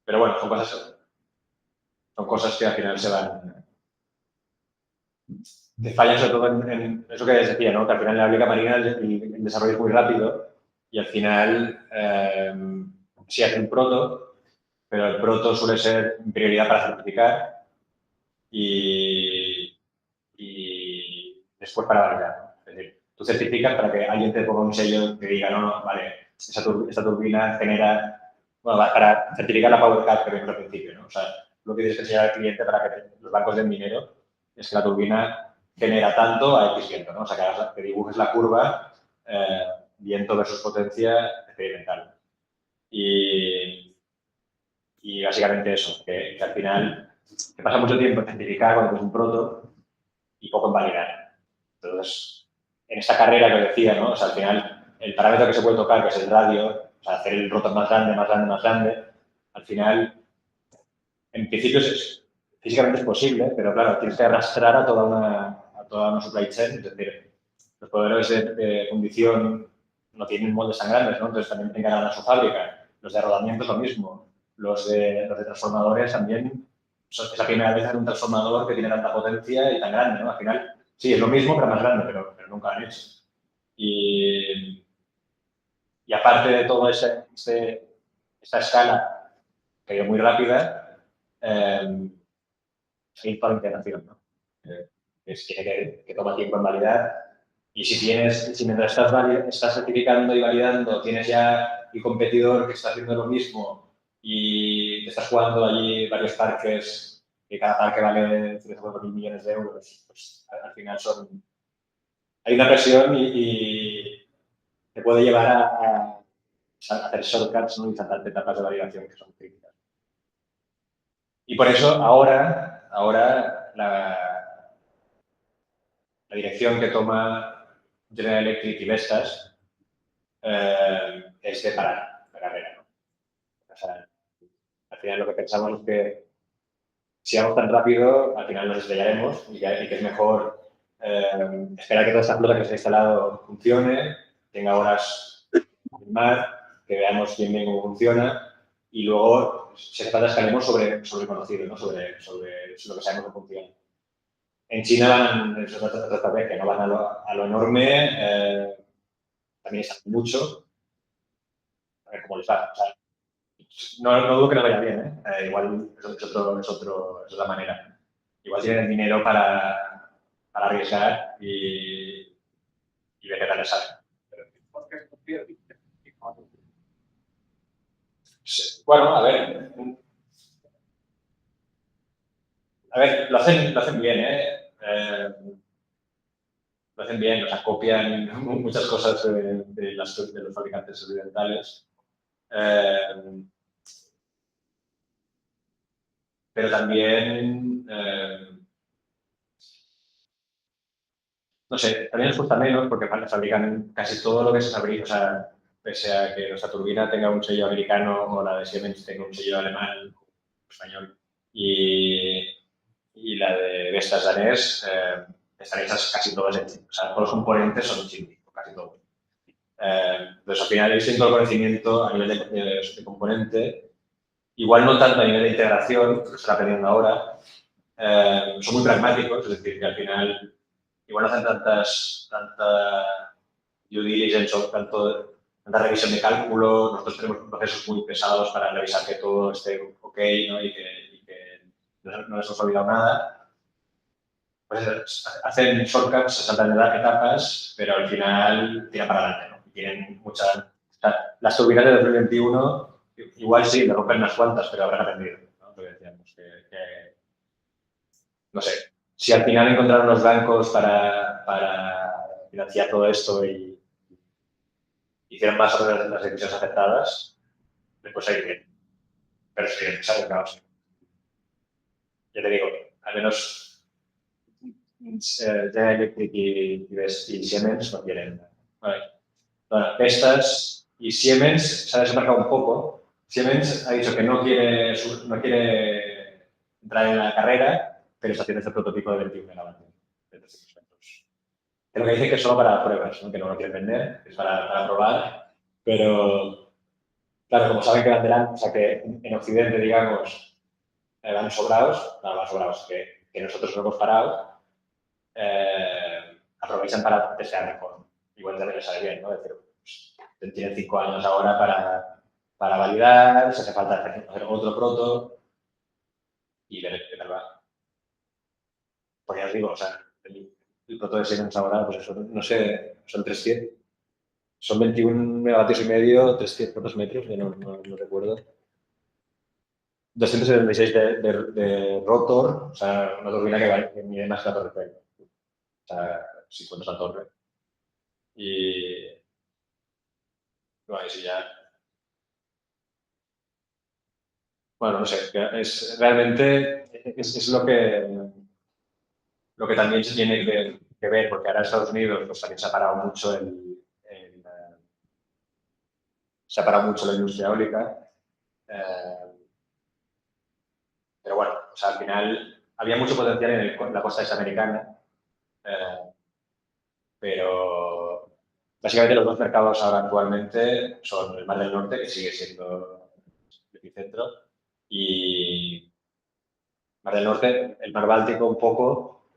Speaker 2: Pero bueno, son cosas que al final se van... Te fallan sobre todo en eso que les decía, ¿no? Que al final en la eólica marina el desarrollo es muy rápido y al final sí hace un proto, pero el proto suele ser prioridad para certificar y después para validar, ¿no? Es decir, tú certificas para que alguien te ponga un sello que diga, no, vale, esta turbina genera, bueno, para certificar la power cut que vimos al principio, ¿no? O sea, lo que tienes que enseñar al cliente para que los bancos den dinero es que la turbina genera tanto a X viento, ¿no? O sea, que dibujes la curva viento versus potencia experimental. Y básicamente eso, que al final te pasa mucho tiempo en certificar cuando es un proto y poco en validar. Entonces, en esta carrera que decía, ¿no? O sea, al final, el parámetro que se puede tocar, que es el radio, o sea, hacer el rotor más grande, más grande, más grande, al final, en principio físicamente es posible, pero claro, tienes que arrastrar a toda una supply chain, es decir, los proveedores de fundición no tienen moldes tan grandes, ¿no? Entonces también tienen que ganar su fábrica. Los de rodamiento es lo mismo. Los de transformadores también. Es la primera vez en un transformador que tiene tanta potencia y tan grande, ¿no? Al final, sí, es lo mismo, pero más grande, pero nunca lo han hecho. Y aparte de todo esta escala que ha ido muy rápida, seguir toda la integración, ¿no? Que toma tiempo en validar. Y si mientras estás certificando y validando, tienes ya el competidor que está haciendo lo mismo y te estás jugando allí varios parques, que cada parque vale 3 o 4 mil millones de euros, pues al final hay una presión y te puede llevar a hacer shortcuts, ¿no? Y saltarte etapas de validación que son críticas. Y por eso ahora la dirección que toma General Electric y Vestas es de parar la carrera, ¿no? O sea, al final lo que pensamos es que si vamos tan rápido, al final nos estrellaremos y que es mejor esperar que toda esta flota que se ha instalado funcione, tenga horas en mar, que veamos bien cómo funciona y luego, si hace falta, escalemos sobre el conocido, ¿no? Sobre lo que sabemos que funciona. En China van, eso es otra estrategia, ¿no? Van a lo enorme, también están mucho, a ver cómo les va. O sea, no dudo que no vaya bien, ¿eh? Igual es otra manera. Igual tienen dinero para arriesgar y ver qué tal les sale. Bueno, a ver, lo hacen bien, ¿eh? Lo hacen bien, o sea, copian muchas cosas de los fabricantes occidentales. Pero también, no sé, también les gusta menos porque fabrican casi todo lo que se fabrica, o sea, pese a que nuestra turbina tenga un sello americano o la de Siemens tenga un sello alemán o español y la de Vestas danés, están hechas casi todas en China. O sea, todos los componentes son chinos, casi todos. Entonces, al final, hay distinto conocimiento a nivel de componente, igual no tanto a nivel de integración, que se está aprendiendo ahora, son muy pragmáticos, es decir, que al final igual no hacen tanta due diligence o tanta revisión de cálculo. Nosotros tenemos procesos muy pesados para revisar que todo esté ok, ¿no? y que no les hemos olvidado nada. Pues hacen shortcuts, se saltan de etapas, pero al final tiran para adelante, ¿no? Tienen muchas... O sea, las turbinas de 2021 igual sí, le rompen unas cuantas, pero habrán aprendido, ¿no? Lo que decíamos, no sé, si al final encontraron los bancos para financiar todo esto y hicieron más o menos las decisiones aceptadas, después hay que... Pero es que sale un caos. Ya te digo, al menos General Electric y Siemens no quieren. Bueno, Vestas y Siemens se ha desmarcado un poco. Siemens ha dicho que no quiere entrar en la carrera, pero está haciendo este prototipo de 21 megavatios. De 300 metros. Es lo que dice que es solo para pruebas, ¿no? Que no lo quieren vender, es para probar. Pero, claro, como saben que van delante, o sea, que en Occidente, digamos, van sobrados, que nosotros no hemos parado, aprovechan para desear mejor. Igual también les sale bien, ¿no? Es decir, pues, tienen 5 años ahora para validar, si hace falta hacer otro proto y ver qué tal va. Porque ya os digo, o sea, el proto de Siemens ahora, pues eso, no sé, son 300. Son 21 megavatios y medio, 300 metros, yo no recuerdo. 276 de rotor, o sea, una turbina que mide más que la Torre Eiffel. O sea, 50 la torre. Y bueno, y si ya... Bueno, no sé, es realmente es lo que también se tiene que ver, porque ahora Estados Unidos pues, también se ha parado mucho se ha parado mucho la industria eólica. Pero bueno, o sea, al final había mucho potencial en la costa est americana, pero básicamente los dos mercados ahora actualmente son el Mar del Norte, que sigue siendo el epicentro, y Mar del Norte, el Mar Báltico un poco,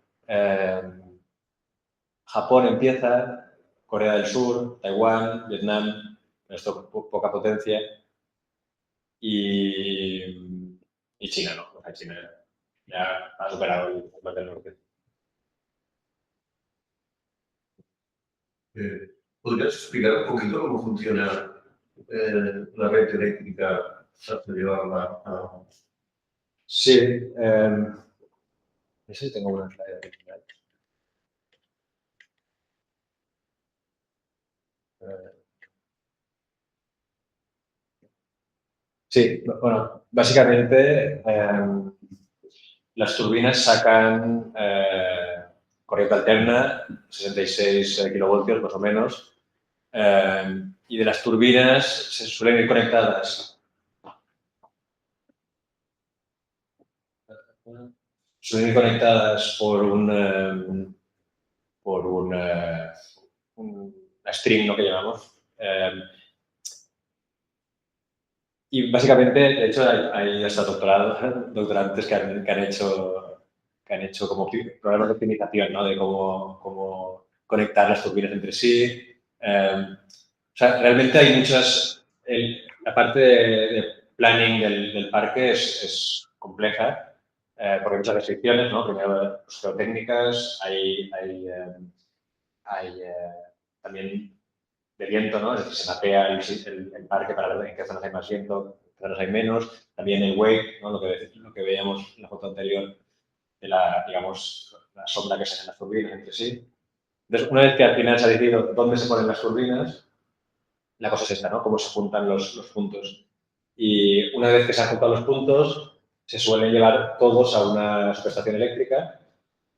Speaker 2: Japón empieza, Corea del Sur, Taiwán, Vietnam, esto poca potencia, y China, ¿no? O sea, China ya ha superado el Mar del Norte.
Speaker 1: ¿Podrías explicar un poquito cómo funciona la red eléctrica hasta llevarla a...
Speaker 2: Sí, no sé si tengo una slide original. Sí, bueno, básicamente las turbinas sacan corriente alterna, 66 kilovoltios más o menos, y de las turbinas se suelen ir conectadas. Suelen ir conectadas por una string, ¿no? Que llamamos. Y básicamente, de hecho, hay hasta doctorantes que han hecho como programas de optimización, ¿no? De cómo conectar las turbinas entre sí. O sea, realmente hay muchas... la parte de planning del parque es compleja porque hay muchas restricciones, ¿no? Primero, pues, geotécnicas, hay también de viento, ¿no? Es decir, se mapea el parque para ver en qué zonas hay más viento, en qué zonas hay menos. También el wake, ¿no? Lo que veíamos en la foto anterior de digamos, la sombra que se hacen las turbinas entre sí. Entonces, una vez que al final se ha decidido dónde se ponen las turbinas, la cosa es esta, ¿no? Cómo se juntan los puntos. Y una vez que se han juntado los puntos, se suelen llevar todos a una subestación eléctrica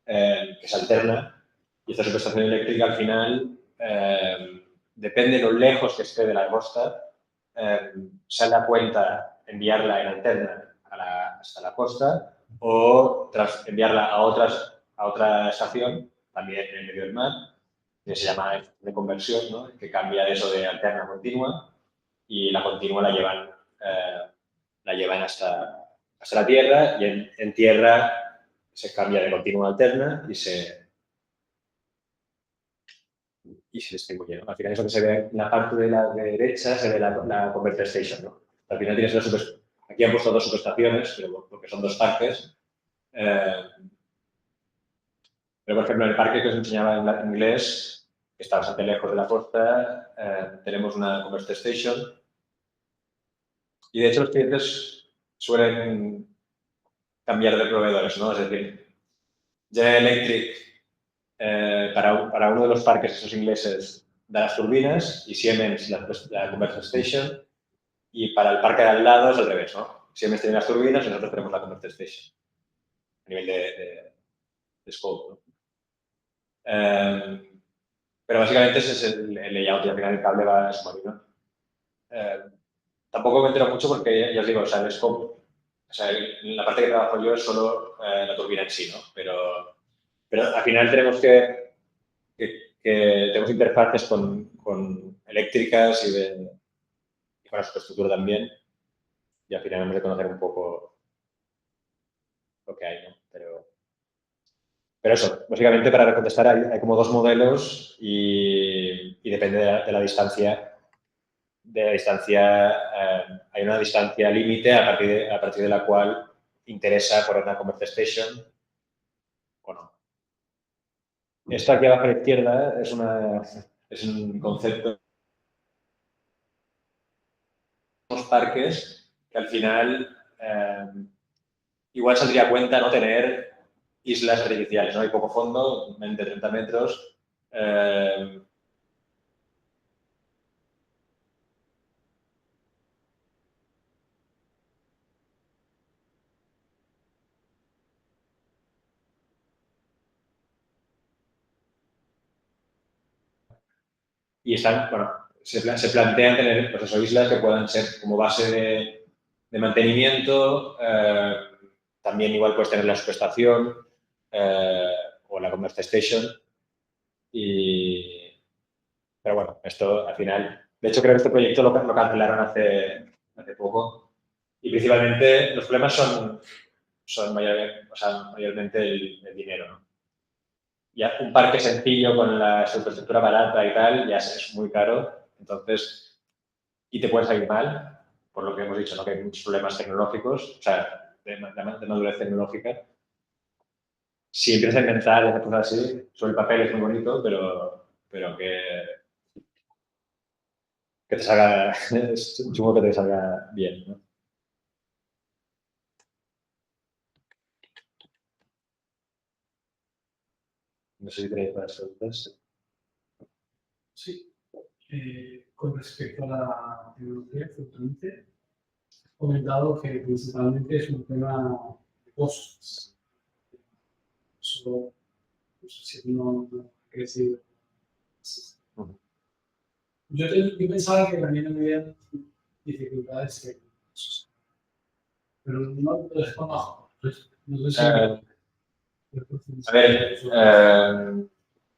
Speaker 2: que se alterna. Y esta subestación eléctrica, al final, depende de lo lejos que esté de la costa, sale a cuenta enviarla en alterna hasta la costa o enviarla a otra estación, también en el medio del mar, que se llama de conversión, ¿no? Que cambia eso de alterna a continua y la continua la llevan hasta la tierra y en tierra se cambia de continua a alterna y se distribuye, ¿no? Al final eso que se ve en la parte de la derecha se ve la converter station, ¿no? Al final tienes aquí han puesto dos subestaciones, pero porque son dos parques. Pero, por ejemplo, en el parque que os enseñaba en inglés, que está bastante lejos de la costa, tenemos una converter station. Y, de hecho, los clientes suelen cambiar de proveedores, ¿no? Es decir, General Electric, para uno de los parques esos ingleses, da las turbinas y Siemens la converter station. Y para el parque de al lado es al revés, ¿no? Siemens tiene las turbinas y nosotros tenemos la converter station. A nivel de scope, ¿no? Pero básicamente ese es el layout y al final el cable va submarino. Tampoco me entero mucho porque, ya os digo, o sea, el scope, o sea, en la parte que trabajo yo es solo la turbina en sí, ¿no? Pero al final tenemos que tenemos interfaces con eléctricas y con la superestructura también. Y al final hemos de conocer un poco lo que hay, ¿no? Pero eso, básicamente para contestar hay como dos modelos y depende de la distancia. Hay una distancia límite a partir de la cual interesa poner una converter station o no. Esto aquí abajo a la izquierda es un concepto. Unos parques que al final igual saldría a cuenta no tener islas artificiales, ¿no? Hay poco fondo, 20-30 metros. Y están, bueno, se plantean tener pues eso, islas que puedan ser como base de mantenimiento. También igual puedes tener la subestación o la converter station. Pero bueno, esto al final... De hecho, creo que este proyecto lo cancelaron hace poco. Y principalmente los problemas son mayormente el dinero, ¿no? Ya un parque sencillo con la infraestructura barata y tal, ya es muy caro. Entonces, y te puede salir mal, por lo que hemos dicho, ¿no? Que hay muchos problemas tecnológicos, o sea, de madurez tecnológica. Si empiezas a inventar y hacer cosas así, sobre el papel es muy bonito, pero que te salga, supongo que te salga bien, ¿no? No sé si tenéis más preguntas.
Speaker 4: Sí. Con respecto a la tecnología fluctuante, he comentado que principalmente es un tema de costos. Solo, no sé si no ha crecido. Yo pensaba que también había dificultades técnicas, pero no lo desconozco. No sé si...
Speaker 2: A ver,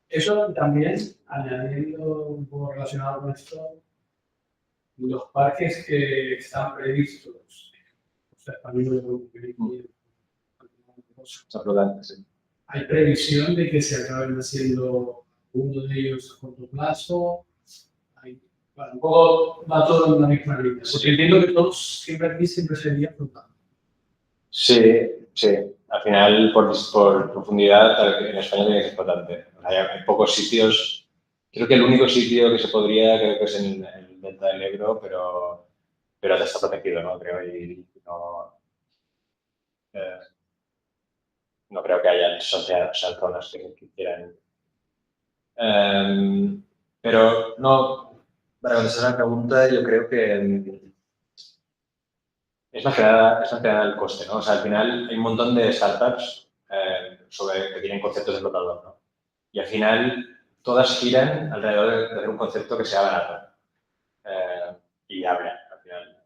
Speaker 4: eso también, añadiendo un poco relacionado con esto, los parques que están previstos, o sea, también
Speaker 2: sí.
Speaker 4: hay previsión de que se acaben haciendo uno de ellos a corto plazo. Bueno, un poco va todo en la misma línea. Porque entiendo que todos siempre aquí sería flotando.
Speaker 2: Sí. Al final, por profundidad, en España tiene que ser flotante. Hay pocos sitios. Creo que el único sitio que se podría, creo que es en el Delta del Ebro, pero está protegido, ¿no? Creo, y no creo que haya zonas que quieran. Pero no, para contestar la pregunta, yo creo que es más que nada el coste, ¿no? O sea, al final hay un montón de startups que tienen conceptos de flotador, ¿no? Y al final todas giran alrededor de tener un concepto que sea barato y viable, al final.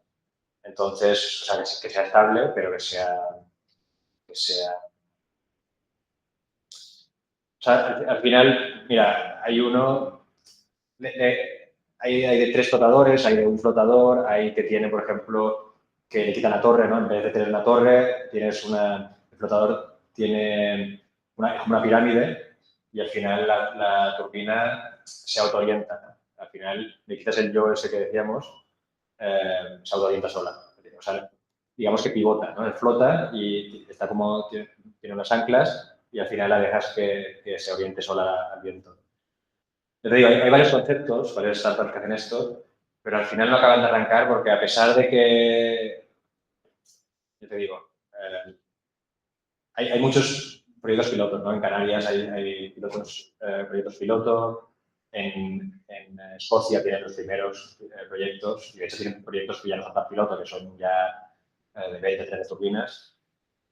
Speaker 2: Entonces, o sea, que sea estable, pero que sea... O sea, al final, mira, hay uno... Hay de 3 flotadores, hay de un flotador, hay que tiene, por ejemplo, que le quitan la torre, ¿no? En vez de tener una torre, el flotador tiene una pirámide y al final la turbina se autoorienta, ¿no? Al final le quitas el yo ese que decíamos, se autoorienta sola. O sea, digamos que pivota, ¿no? Flota y está como, tiene unas anclas y al final la dejas que se oriente sola al viento. Yo te digo, hay varios conceptos, varios startups que hacen esto, pero al final no acaban de arrancar porque a pesar de que, yo te digo, hay muchos proyectos pilotos, ¿no? En Canarias hay proyectos piloto, en Escocia tienen los primeros proyectos, y de hecho tienen proyectos que ya no son tan pilotos, que son ya de 20, 30 turbinas,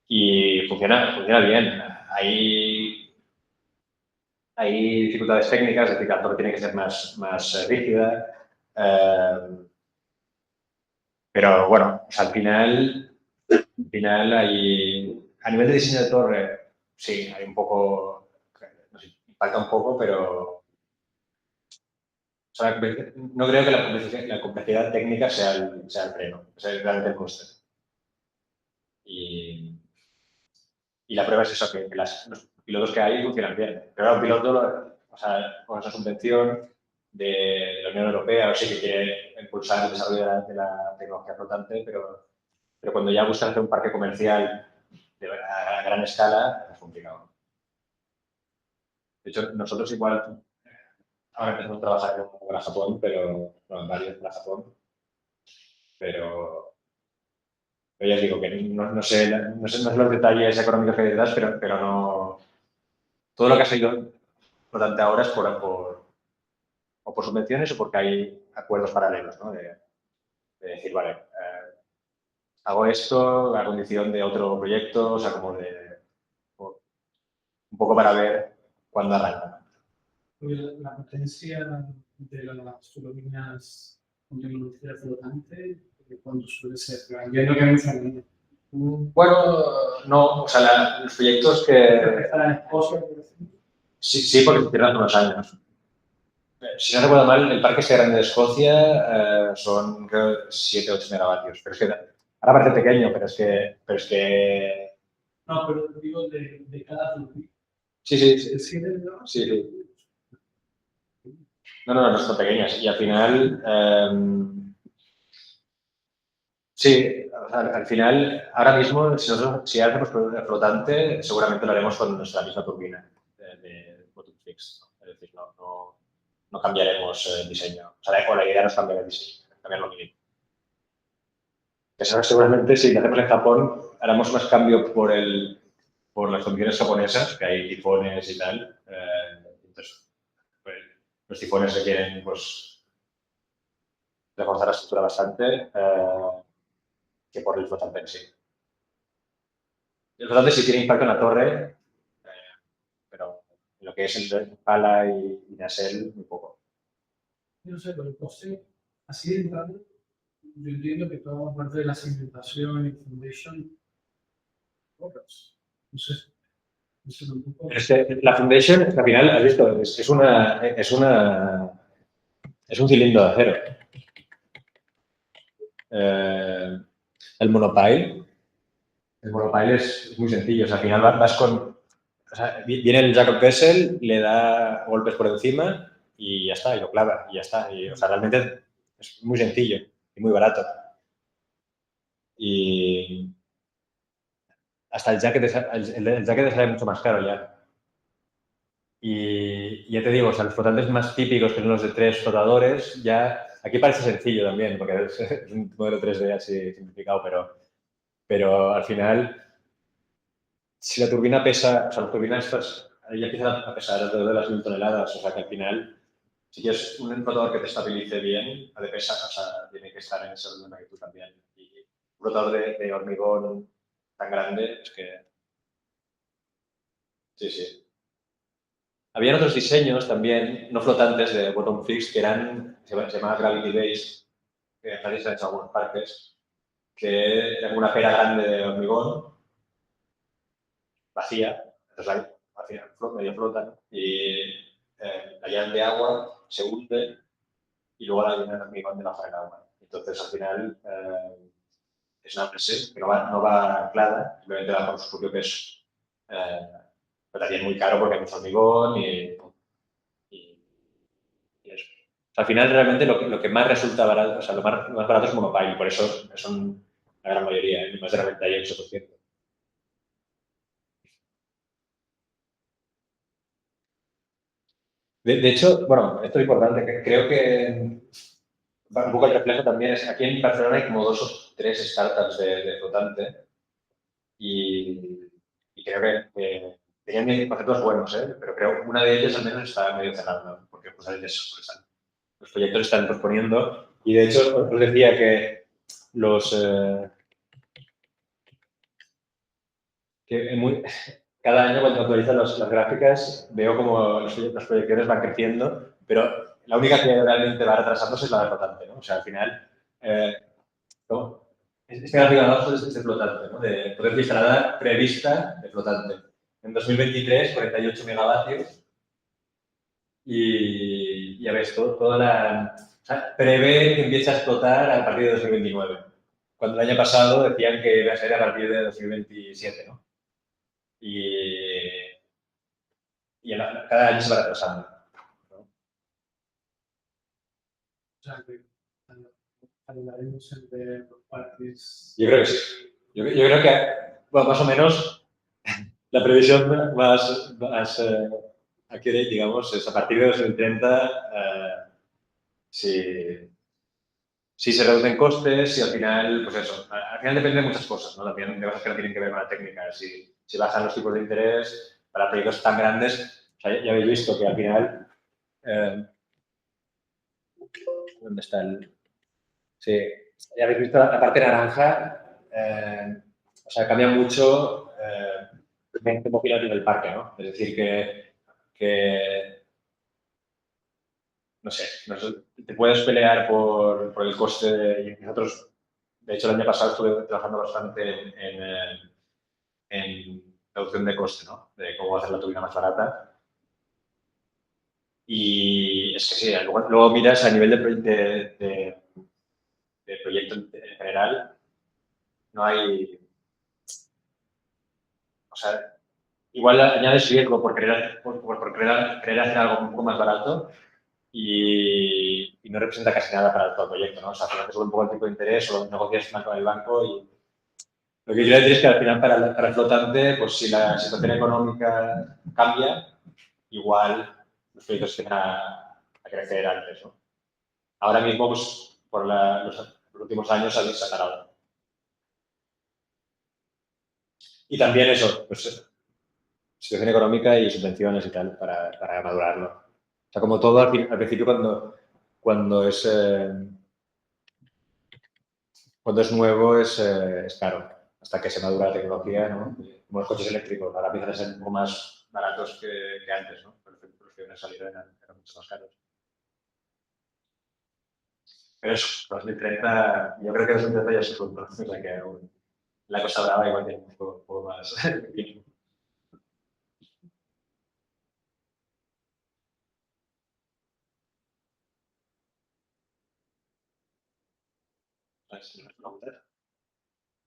Speaker 2: y funciona bien. Hay dificultades técnicas, es decir, la torre tiene que ser más rígida, pero bueno, o sea, al final hay, a nivel de diseño de torre, sí, hay un poco, no sé, impacta un poco, pero o sea, no creo que la complejidad técnica sea el freno, sea realmente el coste. Y la prueba es eso, que los pilotos que hay funcionan bien. Pero un piloto, o sea, con esa subvención de la Unión Europea, o sí que quiere impulsar el desarrollo de la tecnología flotante, pero cuando ya buscan hacer un parque comercial a gran escala, es complicado. De hecho, nosotros igual, ahora empezamos a trabajar para Japón, pero, bueno, en varios para Japón, pero ya os digo que no sé los detalles económicos que hay detrás, pero no, todo lo que ha salido flotante ahora es o por subvenciones o porque hay acuerdos paralelos, ¿no? De decir, vale, hago esto a condición de otro proyecto, o sea, como un poco para ver cuándo arranca.
Speaker 4: La potencia de las turbinas con tecnología flotante, ¿cuánto suele ser? Entiendo que no es
Speaker 2: Bueno, no, o sea, los proyectos que... Sí, porque funcionan unos años. Si no recuerdo mal, el parque este grande de Escocia son, creo, 7 o 8 megavatios. Pero es que ahora parece pequeño, pero es que...
Speaker 4: No, pero digo de cada turbina.
Speaker 2: Sí.
Speaker 4: Sí.
Speaker 2: No son pequeñas. Y al final... sí, o sea, al final, ahora mismo, si hacemos flotante, seguramente lo haremos con nuestra misma turbina de bottom fix, ¿no? Es decir, no cambiaremos el diseño. O sea, la idea no es cambiar el diseño, cambiar lo mínimo. Eso seguramente, si lo hacemos en Japón, haremos más cambio por las condiciones japonesas, que hay tifones y tal. Entonces, pues, los tifones requieren, pues, reforzar la estructura bastante. Que por el flotante en sí. El flotante sí tiene impacto en la torre, pero en lo que es el pala y nacelle, muy poco.
Speaker 4: No sé, pero el coste, así de entrada, yo entiendo que toda parte de la cimentación y foundation, otros. Entonces, eso tampoco...
Speaker 2: La foundation, al final, has visto, es un cilindro de acero. El monopile es muy sencillo. O sea, al final vas con... O sea, viene el Jacob Vessel, le da golpes por encima y ya está, y lo clava, y ya está. Y, o sea, realmente es muy sencillo y muy barato. Y hasta el jacket te sale mucho más caro ya. Y ya te digo, o sea, los flotantes más típicos, que son los de 3 flotadores, ya... Aquí parece sencillo también, porque es un modelo 3D así simplificado, pero al final, si la turbina pesa, o sea, las turbinas estas ya empiezan a pesar alrededor de las 1000 toneladas, o sea que al final, si quieres un flotador que te estabilice bien, ha de pesar, o sea, tiene que estar en ese orden de magnitud también. Y un flotador de hormigón tan grande es que... Sí. Habían otros diseños también, no flotantes, de bottom fix, que se llamaba Gravity Base, que nadie se ha hecho algunos parques, que era una pera grande de hormigón, vacía, entonces al final medio flotan, y la llenan de agua, se hunde, y luego la llenan de hormigón debajo del agua. Entonces, al final, es una presión que no va anclada, simplemente va por su propio peso. pero también muy caro porque hay mucho hormigón y eso. O sea, al final, realmente, lo que más resulta barato, o sea, lo más barato es monopile, y por eso son la gran mayoría, más del 98%. De hecho, bueno, esto es importante, que creo que un poco el reflejo también es, aquí en Barcelona hay como 2 o 3 startups de flotante y creo que tenían conceptos buenos, pero creo que una de ellas al menos está medio cerrada, ¿no? Porque pues, los proyectos están posponiendo y de hecho os decía que cada año cuando actualizan las gráficas veo como los proyectores van creciendo, pero la única que realmente va retrasándose es la de flotante, ¿no? O sea, al final, ¿cómo? Este gráfico de abajo es de flotante, ¿no? De potencia instalada prevista de flotante. En 2023, 48 megavatios y ya ves, toda la... O sea, prevé que empiece a explotar a partir de 2029. Cuando el año pasado decían que iba a ser a partir de 2027, ¿no? Y cada año se va retrasando, ¿no?
Speaker 4: O sea, que hablaremos entre los parques.
Speaker 2: Yo creo que sí. Yo creo que, bueno, más o menos, la previsión más accurate, digamos, es a partir de 2030, si se reducen costes, si al final, pues eso, al final depende de muchas cosas, ¿no? También de cosas que no tienen que ver con la técnica. Si bajan los tipos de interés para proyectos tan grandes, o sea, ya habéis visto que al final, ¿dónde está el...? Sí, ya habéis visto la parte naranja, o sea, cambia mucho cómo giras el parque, ¿no? Es decir, que no sé, te puedes pelear por el coste y nosotros, de hecho, el año pasado estuve trabajando bastante en reducción de coste, ¿no? De cómo hacer la turbina más barata. Y es que sí, luego miras a nivel de proyecto en general, no hay, o sea, igual añades riesgo por querer hacer algo un poco más barato y no representa casi nada para todo el proyecto, ¿no? O sea, al final te sube un poco el tipo de interés o negocias más con el banco y lo que quiero decir es que al final para el flotante, pues si la situación económica cambia, igual los proyectos tienden a crecer antes, ¿no? Ahora mismo, pues por los últimos años habéis sacado. Y también eso, pues situación económica y subvenciones y tal para madurarlo. O sea, como todo al principio cuando es nuevo es caro, hasta que se madura la tecnología, ¿no? Como los coches eléctricos, ahora empiezan a ser un poco más baratos que antes, ¿no? Pero los que han salido eran mucho más caros. Pero eso, 2030, yo creo que 2030 ya es pronto, o sea que la cosa brava igual tiene un poco más tiempo.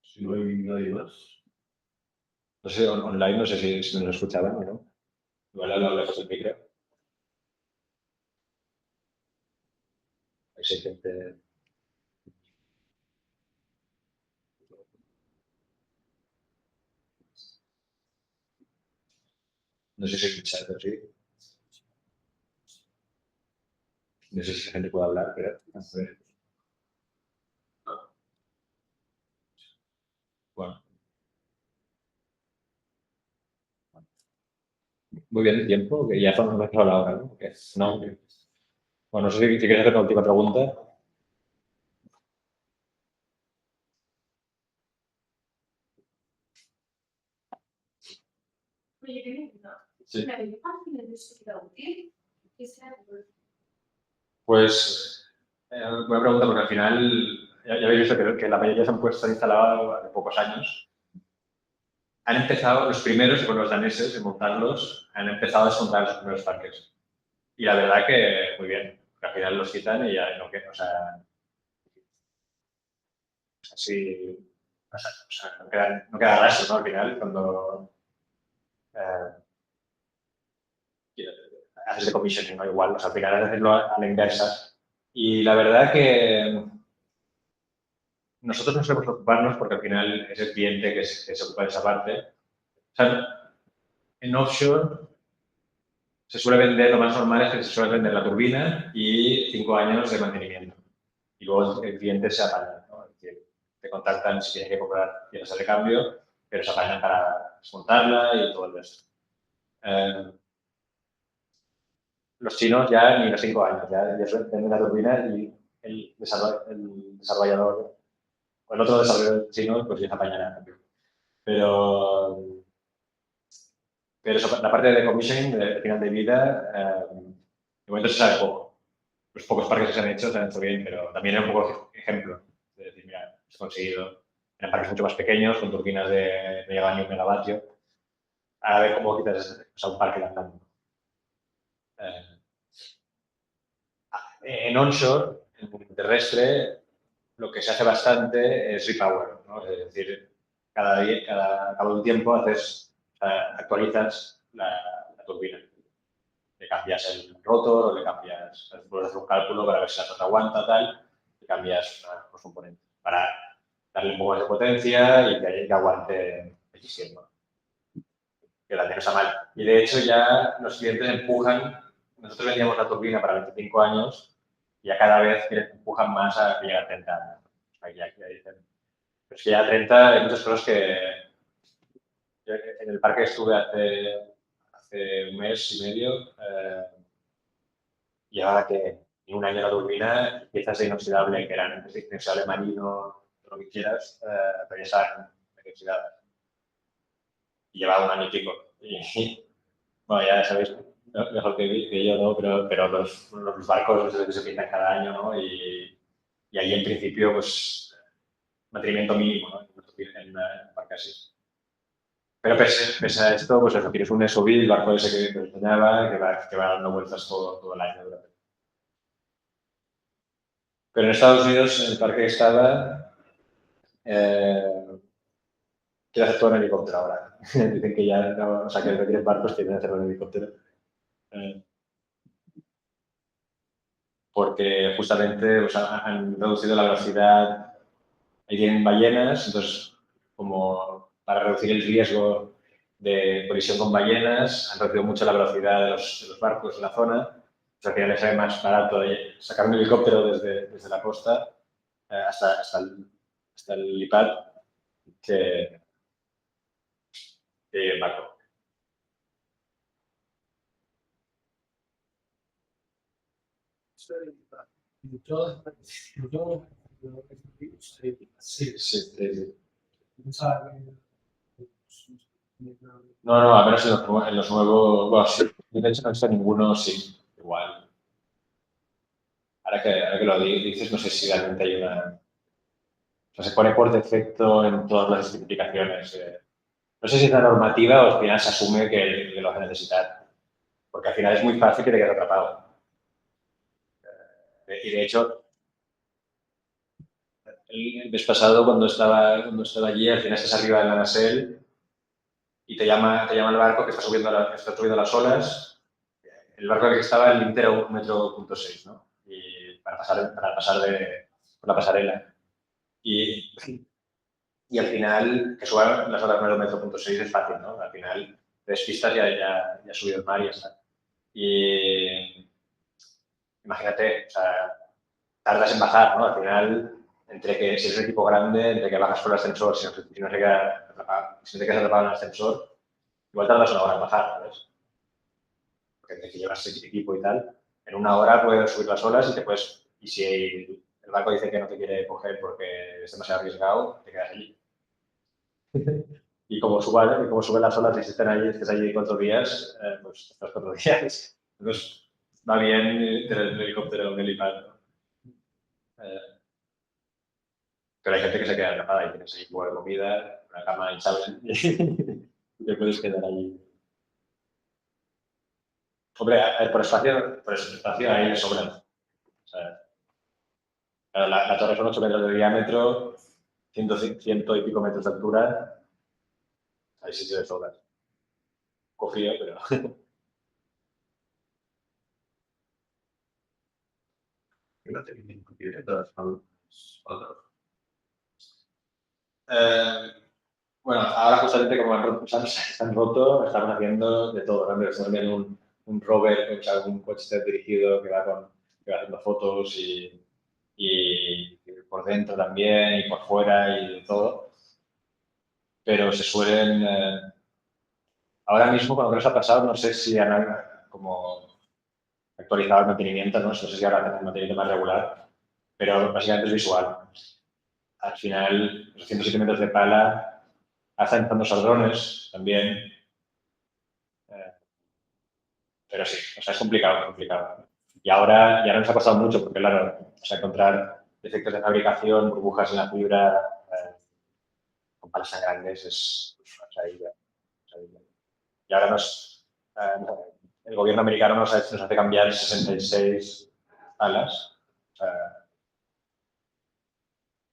Speaker 1: Si no hay nadie más.
Speaker 2: No sé, online, no sé si nos escuchaban o no. Igual hablo lejos del micro. Hay gente... No sé si escuchar, pero sí. No sé si la gente puede hablar, pero... A ver. Bueno. Muy bien el tiempo, que ya hemos pasado la hora, ¿no? No. Bueno, no sé si quieres hacer una última pregunta. Sí. Pues, buena pregunta, porque al final ya habéis visto que la mayoría se han puesto instalados hace pocos años. Han empezado, los primeros, con los daneses, en montarlos, han empezado a desmontar los primeros parques. Y la verdad que muy bien, porque al final los quitan y ya no queda, o sea, así, o sea, no queda rastro, ¿no? Al final, cuando haces de commissioning, ¿no? Igual, al final haces hacerlo a la inversa. Y la verdad que nosotros no solemos preocuparnos porque al final es el cliente que se ocupa de esa parte. O sea, en offshore se suele vender, lo más normal es que se suele vender la turbina y 5 años de mantenimiento. Y luego el cliente se apaña, ¿no? Es decir, te contactan si tienen que comprar piezas de cambio, pero se apañan para desmontarla y todo el resto. Los chinos ya ni los 5 años, ya venden la turbina y el desarrollador o el otro desarrollador chino pues ya se apañará. Pero eso, la parte de commissioning, de final de vida, de momento se sabe poco. Los pocos parques que se han hecho se han hecho bien, pero también es un poco ejemplo. De decir, mira, has conseguido, en parques mucho más pequeños, con turbinas de no llevan ni 1 megavatio, a ver cómo quitas un parque andando. En onshore, en terrestre, lo que se hace bastante es repower, ¿no? Es decir, cada cabo de un tiempo actualizas la turbina. Le cambias el rotor o le cambias, puedes hacer un cálculo para ver si la torre aguanta, tal, y cambias los componentes para darle un poco más de potencia y que aguante X tiempo. Que la tengas a mal. Y de hecho ya los clientes empujan, nosotros vendíamos la turbina para 25 años y a cada vez empujan más a que llegue a 30 años. O sea, ya dicen, pero es que ya a 30 hay muchas cosas que en el parque estuve hace un mes y medio. Y ahora que en un año la turbina, piezas de inoxidable que eran inoxidable marino, lo que quieras, pero ya estaban inoxidadas. Y llevaba 1 año y pico. Y, bueno, ya sabéis, mejor que yo, ¿no? Pero los barcos se pintan cada año, ¿no? Y ahí en principio, pues, mantenimiento mínimo, ¿no? En una barca así. Pero pese a esto, pues eso, tienes un SUV, el barco ese que os enseñaba, que va dando vueltas todo el año. Pero en Estados Unidos, en el parque que estaba, quiere hacer todo en helicóptero ahora. Dicen que ya no, o sea, que no tienen barcos, quieren hacerlo en helicóptero. Porque justamente o sea, han reducido la velocidad. Ahí tienen ballenas, entonces, como para reducir el riesgo de colisión con ballenas, han reducido mucho la velocidad de los barcos en la zona. O sea, que ya les sale más barato sacar un helicóptero desde la costa hasta el IPAD que el barco. Sí. No, a menos en los nuevos, bueno, sí, de hecho no he visto ninguno, sí, igual. Ahora que lo dices, no sé si realmente hay una... O sea, se pone por defecto en todas las especificaciones. No sé si es la normativa o al final se asume que lo vas a necesitar. Porque al final es muy fácil que te quedes atrapado. Y de hecho, el mes pasado cuando estaba allí, al final estás arriba de la nacelle y te llama el barco que está subiendo las olas. El barco que estaba, el límite era 1,6 metros, ¿no? Y para pasar por la pasarela. Y al final, que suban las olas 1,6 metros es fácil, ¿no? Al final, te despistas y ya has subido el mar y ya está. Y imagínate, o sea, tardas en bajar, ¿no? Al final, entre que si eres un equipo grande, entre que bajas por el ascensor, si no te quedas atrapado en el ascensor, igual tardas 1 hora en bajar, ¿sabes? Porque entre que llevas equipo y tal, en 1 hora puedes subir las olas y si el barco dice que no te quiere coger porque es demasiado arriesgado, te quedas allí. Y como suben las olas y si estés allí 4 días, pues estás 4 días. Entonces, va bien tener el helicóptero o un helipad, ¿no? Pero hay gente que se queda atrapada y tienes ahí un poco de comida, una cama hinchable y te puedes quedar allí. Hombre, por espacio ahí me sobran. O sea, la torre son 8 metros de diámetro, 100 y pico metros de altura. Hay sitio de sobras. poco frío, pero... Bueno, ahora justamente como se han roto, estamos haciendo de todo, ¿no? Estamos viendo un rover, o sea, un coche dirigido que va haciendo fotos y por dentro también y por fuera y de todo. Pero se suelen... ahora mismo, cuando nos ha pasado, no sé si han como actualizado el mantenimiento, ¿no? No sé si ahora hacen un mantenimiento más regular, pero básicamente es visual. Al final, los 107 metros de pala, hasta entrando saldrones también. Pero sí, o sea, es complicado, complicado. Y ahora ya nos ha pasado mucho, porque claro, o sea, encontrar defectos de fabricación, burbujas en la fibra, con palas tan grandes es una pesadilla. Y ahora el gobierno americano nos hace cambiar 66 palas,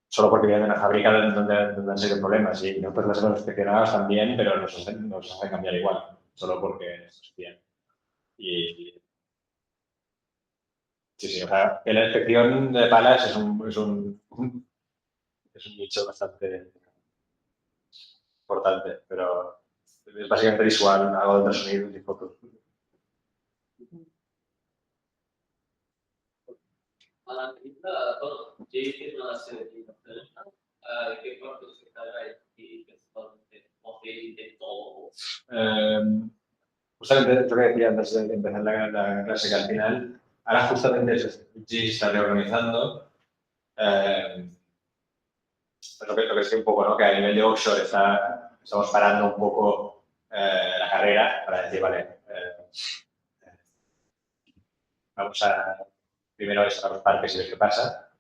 Speaker 2: solo porque vienen de una fábrica donde han sido problemas. Y nosotros las hemos inspeccionado también, pero nos hacen cambiar igual, solo porque nos piden. Y sí, sí, o sea, que la inspección de palas es un nicho bastante importante, pero es básicamente visual, hago de ultrasonidos y fotos.
Speaker 5: Alla vita, tiene una serie di che quanto si trae di personalmente de todo.
Speaker 2: Justamente lo que decía antes de empezar la clase, que al final, ahora justamente se está reorganizando. Lo que decía un poco, ¿no? Que a nivel de offshore estamos parando un poco la carrera para decir, vale, vamos a primero a los parques y ver qué pasa.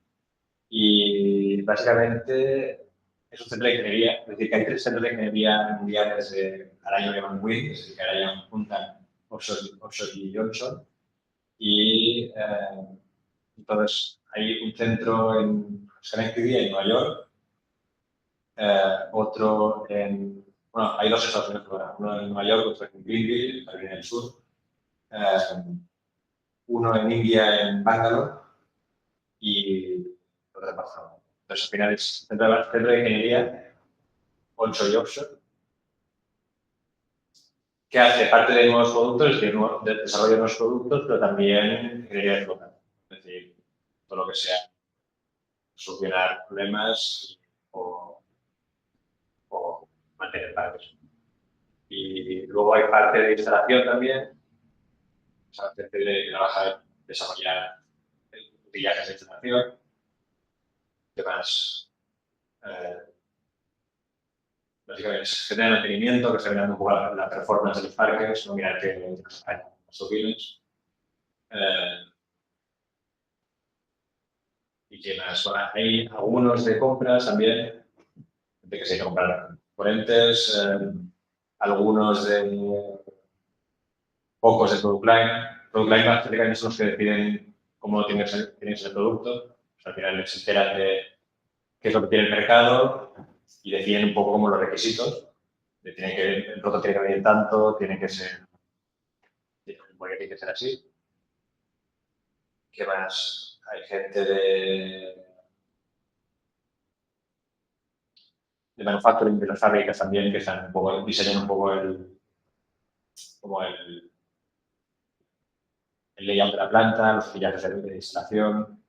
Speaker 2: Y básicamente es un centro de ingeniería, es decir, que hay 3 centros de ingeniería mundiales al año que llaman WIND, es decir, que ahora llaman juntan offshore y onshore. Y entonces hay un centro en Schenectady, en Nueva York, otro bueno, hay 2 en Estados Unidos, uno en Nueva York, otro en Greenville, Carolina del Sur, uno en India, en Bangalore, y otro en Barcelona. Entonces, al final es centro de ingeniería, onshore y offshore, que hace parte de nuevos productos, es decir, de desarrollo de nuevos productos, pero también ingeniería de flota. Es decir, todo lo que sea solucionar problemas o mantener parques. Y luego hay parte de instalación también, o sea, de trabajar, desarrollar utillajes de instalación, temas básicamente es generar mantenimiento, que se vean un poco la performance de los parques, no mirar que hay los turbines. ¿Y qué más? Bueno, hay algunos de compras también, de que se hay que comprar componentes, algunos de pocos de product line. Product line básicamente son los que deciden cómo tiene que ser el producto. O sea, al final se enteran de qué es lo que tiene el mercado y definen un poco como los requisitos. El producto tiene que venir tanto, tiene que ser así. ¿Qué más? Hay gente de manufacturing de las fábricas también que están un poco, diseñan un poco el layout de la planta, los utillajes de instalación.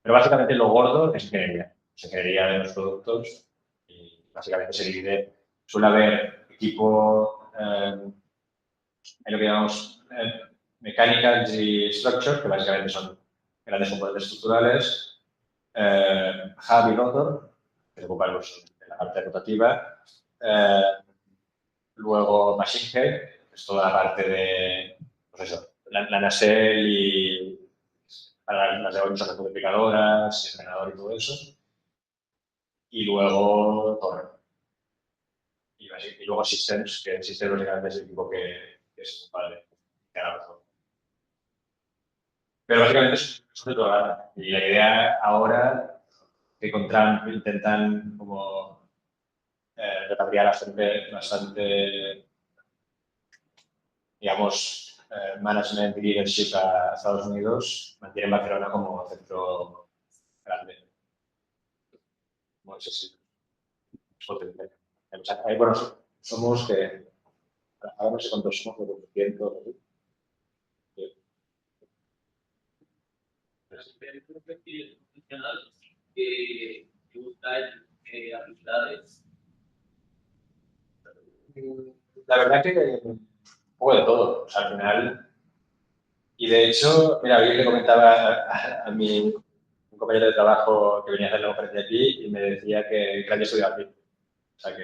Speaker 2: Pero básicamente lo gordo es ingeniería. Es ingeniería de los productos y básicamente se divide. Suele haber equipo, hay lo que llamamos mechanical y structure, que básicamente son grandes componentes estructurales, hub y rotor, que se ocupan de la parte rotativa, luego machine head, que es toda la parte de, pues eso, la nacelle y para las de las multiplicadoras, el generador y todo eso. Y luego torre. Y luego systems, que el sistema básicamente es el equipo que se ocupa de cada todo. Pero básicamente es de toda. Y la idea ahora que con Trump intentan como repatriar bastante digamos, management y leadership a Estados Unidos, mantienen Barcelona como centro grande. No sé si es potente. Bueno, somos que, ahora no sé cuántos somos, pero 200.
Speaker 5: Pero creo que el profesional que busca habilidades.
Speaker 2: La verdad que un poco de todo, o sea, al final. Y de hecho, mira, ayer le comentaba a mi compañero de trabajo que venía a hacer la conferencia aquí y me decía que había estudiado aquí. O sea,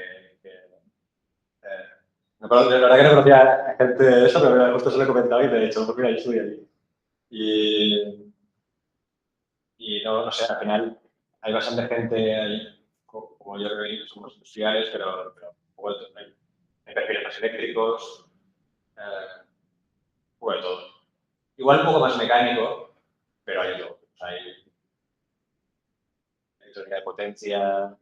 Speaker 2: la verdad que no conocía a gente de eso, pero justo se lo he comentado y le he dicho, pues mira, yo estudié allí. Y no sé, al final hay bastante gente ahí, como yo que somos industriales, pero hay perfiles más eléctricos, un poco de todo. Igual un poco más mecánico, pero hay todo. O sea, hay electrónica de potencia,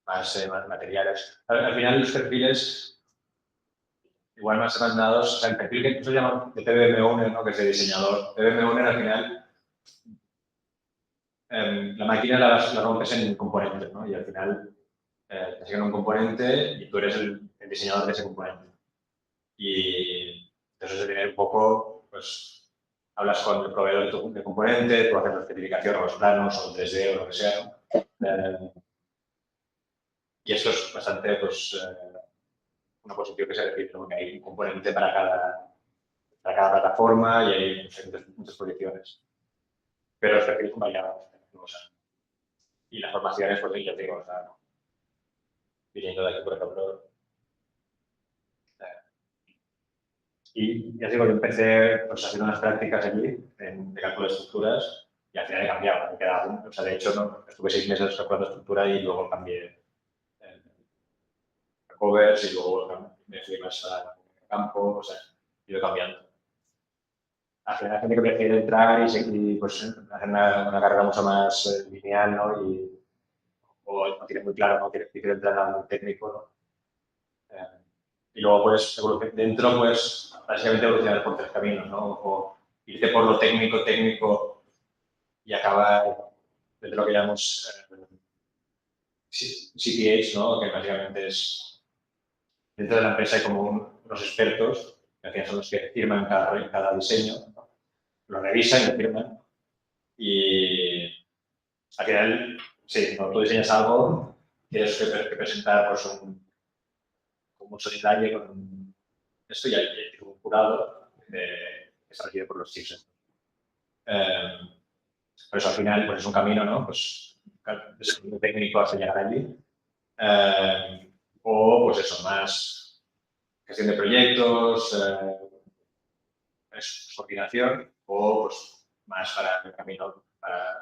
Speaker 2: más materiales. Al final los perfiles igual más demandados, o sea, el perfil que se llama de PBM-Owner, ¿no? Que es de diseñador. PBM-Owner al final, la máquina la rompes en componentes, ¿no? Y al final te asignan un componente y tú eres el diseñador de ese componente. Y entonces de tener un poco, pues, hablas con el proveedor de componente, tú haces la especificación o los planos o el 3D o lo que sea. Y esto es bastante, pues, una posición que se repite, porque hay un componente para cada plataforma y hay muchas posiciones. Pero los perfiles son variados. Y las formaciones, pues ya te digo, o sea, ¿no? Viniendo de aquí, por ejemplo. Y ya digo, yo empecé pues, haciendo unas prácticas allí de cálculo de estructuras y al final he cambiado. Me quedaba, o sea, de hecho, ¿no? Estuve 6 meses calculando estructura y luego cambié covers y luego me fui más al campo, o sea, he ido cambiando. Al final, la gente que prefiere entrar y pues, hacer una carrera mucho más lineal, ¿no? O no tiene muy claro, ¿no? Quiere entrar a algo técnico, ¿no? Y luego, pues, dentro, pues, básicamente evolucionar por 3 caminos, ¿no? O irte por lo técnico y acabar desde lo que llamamos CTH, ¿no? Que básicamente es, dentro de la empresa hay como unos expertos, que al final son los que firman cada diseño, ¿no? Lo revisan y lo firman. Y al final, sí, cuando tú diseñas algo, tienes que presentar pues, con mucho detalle, con esto y hay un jurado que está regido por los chips. Por eso al final pues, es un camino, ¿no? Pues es un técnico hasta llegar allí. O pues eso, más gestión de proyectos, coordinación, o pues más para el camino, para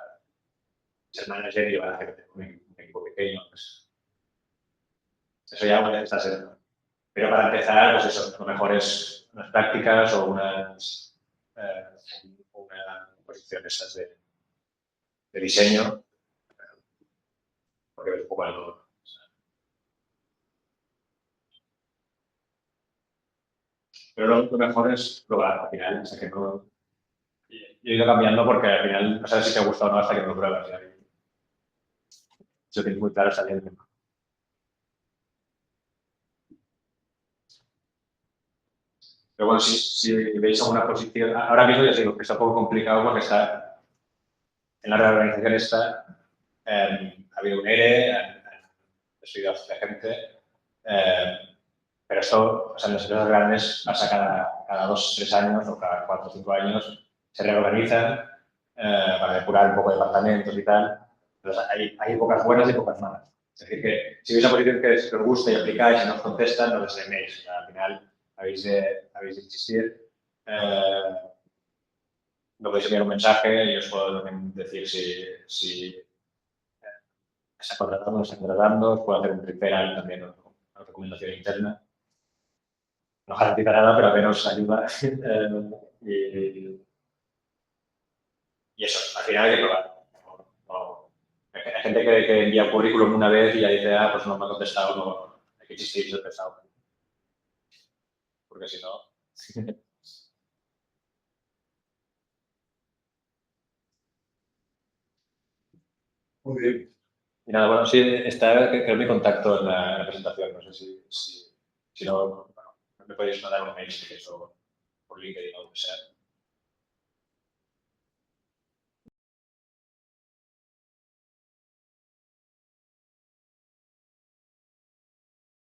Speaker 2: ser manager y llevar a gente con un equipo pequeño. Pues, eso ya una vez está siendo. Pero para empezar, pues eso, lo mejor es unas prácticas o una posición esas de diseño, porque es un poco algo. Pero lo mejor es probar al final, o sea que no. Yo he ido cambiando porque al final no sabes si te gusta o no hasta que no lo pruebas. Eso tienes muy claro saliendo. Pero bueno, si veis alguna posición, ahora mismo ya os digo que está un poco complicado porque está en la reorganización esta, ha habido un ERE, han despedido a mucha gente, pero esto, o sea, en las empresas grandes pasa cada 2 o 3 años o cada 4 o 5 años, se reorganizan para depurar un poco de departamentos y tal. Entonces, hay épocas buenas y épocas malas. Es decir, que si veis una posición que os gusta y aplicáis y no os contestan, no les denéis. O sea, al final habéis de insistir. Me podéis enviar un mensaje y os puedo decir si está contratando o no está contratando. Os puedo hacer un referral también, una recomendación interna. No garantiza nada, pero al menos ayuda. Y eso, al final hay que probar. Hay gente que envía un currículum una vez y ya dice, pues no me ha contestado, no hay que insistir, es pesado. porque si no...
Speaker 1: Muy bien.
Speaker 2: Y nada, bueno, sí, está, creo, mi contacto en la presentación. No sé si no, bueno, me podéis mandar un mail si queréis o por LinkedIn o lo que sea.